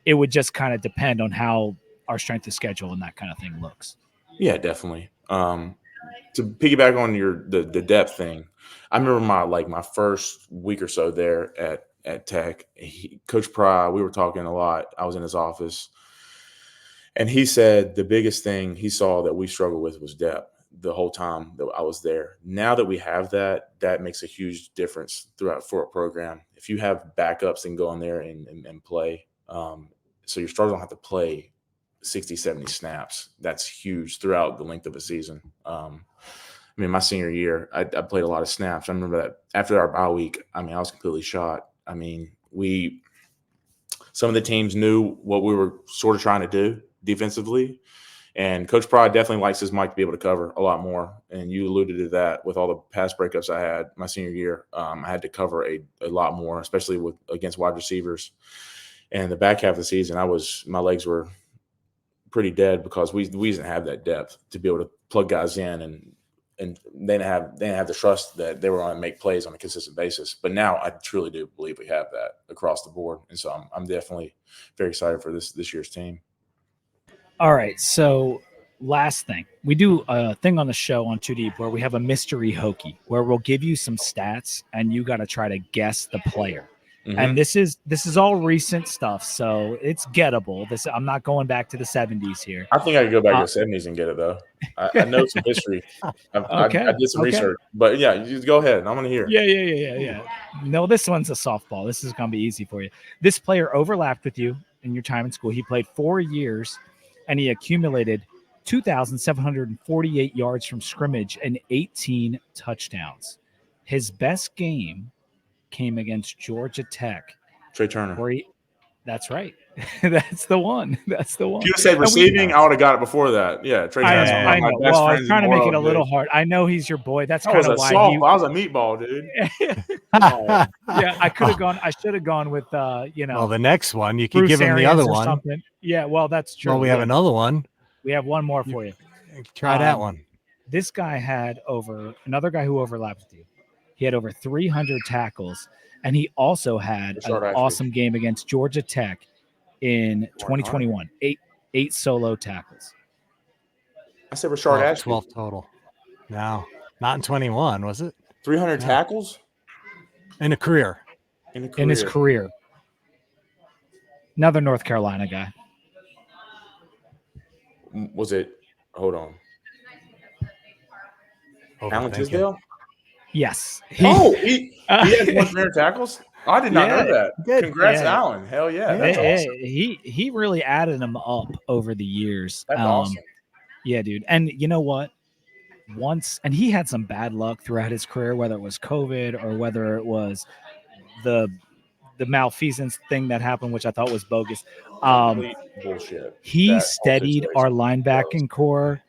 It would just kind of depend on how our strength of schedule and that kind of thing looks. Yeah, definitely. To piggyback on the depth thing, I remember my first week or so there at Tech. Coach Pry, we were talking a lot. I was in his office, and he said the biggest thing he saw that we struggled with was depth the whole time that I was there. Now that we have that makes a huge difference for a program. If you have backups and go in there and play, so your starters don't have to play 60, 70 snaps. That's huge throughout the length of a season. I mean, my senior year, I played a lot of snaps. I remember that after our bye week, I was completely shot. I mean, some of the teams knew what we were sort of trying to do defensively, and Coach Pride definitely likes his Mike to be able to cover a lot more. And you alluded to that with all the pass breakups I had my senior year. I had to cover a lot more, especially against wide receivers. And the back half of the season, my legs were pretty dead because we didn't have that depth to be able to plug guys in, and they didn't have the trust that they were going to make plays on a consistent basis. But now I truly do believe we have that across the board, and so I'm definitely very excited for this year's team. All right, so last thing, we do a thing on the show on Too Deep where we have a mystery Hokie, where we'll give you some stats and you got to try to guess the player. And this is all recent stuff, so it's gettable. I'm not going back to the 70s here. I think I could go back to the 70s and get it, though. I know some history. I did some research. But, yeah, you go ahead. I'm going to hear. Yeah. No, this one's a softball. This is going to be easy for you. This player overlapped with you in your time in school. He played 4 years, and he accumulated 2,748 yards from scrimmage, and 18 touchdowns. His best game came against Georgia Tech. Trey Turner. That's right. That's the one. That's the one. If you said receiving, I would have got it before that. Yeah, Trey Turner. I know. Well, I was trying to make it a little hard. I know he's your boy. That's kind of why I was a meatball, dude. Yeah, I could have gone. I should have gone with Well, the next one you could Bruce give him the Arians other or one. Something. Yeah, well, that's true. Well, we have another one. We have one more for you. Try that one. This guy had another guy who overlapped with you. He had over 300 tackles, and he also had an awesome game against Georgia Tech in 2021. Eight solo tackles. I said Rashard Ashby. 12 total. No, not in 21, was it? 300 tackles? In a career. In his career. Another North Carolina guy. Was it? Hold on. Alan Tisdale? Yes. He had 100 tackles? I did not know that. Congrats, Alan. Hell yeah. That's awesome. He really added him up over the years. That's awesome. Yeah, dude. And you know what? And he had some bad luck throughout his career, whether it was COVID or whether it was the malfeasance thing that happened, which I thought was bogus. Bullshit. He steadied our linebacking core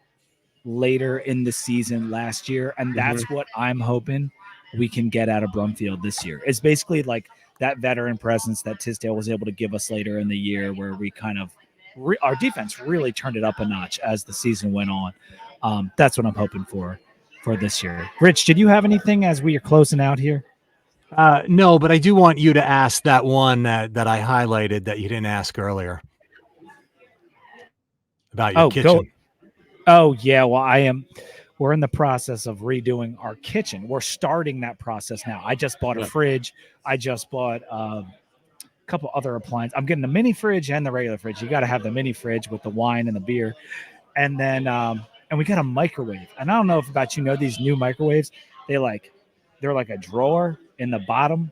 later in the season last year, and that's what I'm hoping we can get out of Brumfield this year. It's basically like that veteran presence that Tisdale was able to give us later in the year, where we kind of our defense really turned it up a notch as the season went on. That's what I'm hoping for this year. Rich, did you have anything as we are closing out here? No, but I do want you to ask that one that I highlighted that you didn't ask earlier about your kitchen. Oh yeah, well we're in the process of redoing our kitchen. We're starting that process now. I just bought a fridge. I just bought a couple other appliances. I'm getting the mini fridge and the regular fridge. You got to have the mini fridge with the wine and the beer. And then and we got a microwave. And I don't know about these new microwaves. They're like a drawer in the bottom.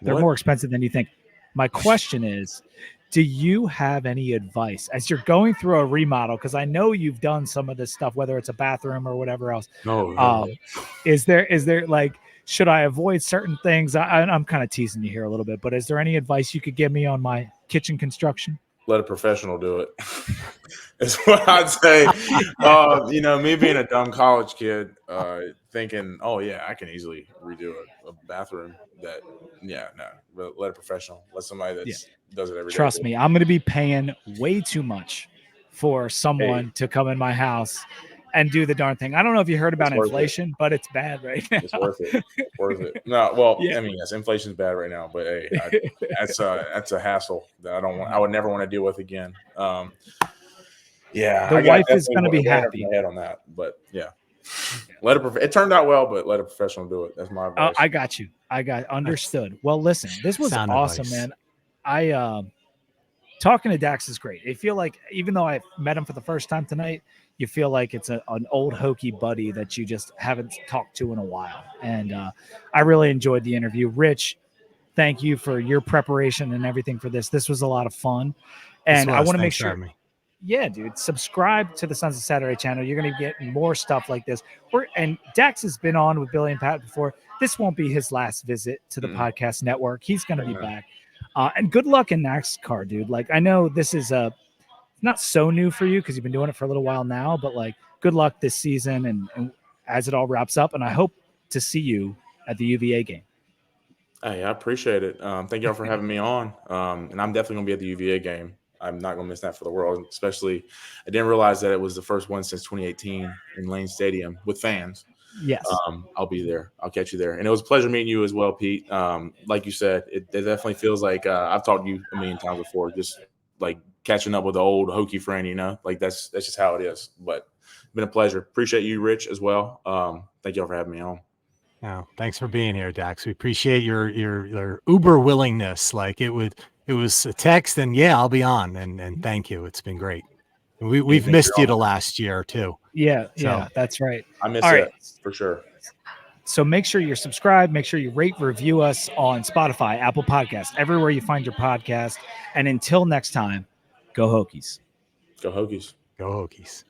They're more expensive than you think. My question is, do you have any advice as you're going through a remodel? Because I know you've done some of this stuff, whether it's a bathroom or whatever else. No. Is there like, should I avoid certain things? I'm kind of teasing you here a little bit, but is there any advice you could give me on my kitchen construction? Let a professional do it. That's what I'd say. Me being a dumb college kid, thinking, oh yeah, I can easily redo a bathroom. But let a professional, let somebody that does it every day. Trust me, I'm going to be paying way too much for someone to come in my house and do the darn thing. I don't know if you heard about inflation, but it's bad right now. It's worth it. No, well, I mean, yes, inflation's bad right now, but hey, that's a hassle that I would never want to deal with again. The wife is going to be happy. Head on that, but yeah. It turned out well, but let a professional do it. That's my advice. I got you. Understood. Well, listen, this was awesome, man. Talking to Dax is great. I feel like even though I met him for the first time tonight, you feel like it's an old Hokie buddy that you just haven't talked to in a while. And I really enjoyed the interview. Rich, thank you for your preparation and everything for this. This was a lot of fun. And I want to make sure. Yeah, dude, subscribe to the Sons of Saturday channel. You're going to get more stuff like this. And Dax has been on with Billy and Pat before. This won't be his last visit to the podcast network. He's going to be back. And good luck in NASCAR, dude. Like, I know this is not so new for you because you've been doing it for a little while now, but like, good luck this season and as it all wraps up. And I hope to see you at the UVA game. Hey, I appreciate it. Thank y'all for having me on. And I'm definitely going to be at the UVA game. I'm not going to miss that for the world, especially I didn't realize that it was the first one since 2018 in Lane Stadium with fans. Yes. I'll be there. I'll catch you there. And it was a pleasure meeting you as well, Pete. Like you said, it definitely feels like I've talked to you a million times before, just like catching up with the old Hokie friend, like that's just how it is. But it's been a pleasure. Appreciate you, Rich, as well. Thank y'all for having me on. No, thanks for being here, Dax. We appreciate your uber willingness. Like it was a text and I'll be on and thank you. It's been great. We've missed you the last year too. Yeah, that's right. I miss it for sure. So make sure you're subscribed. Make sure you rate, review us on Spotify, Apple Podcasts, everywhere you find your podcast. And until next time, go Hokies. Go Hokies. Go Hokies.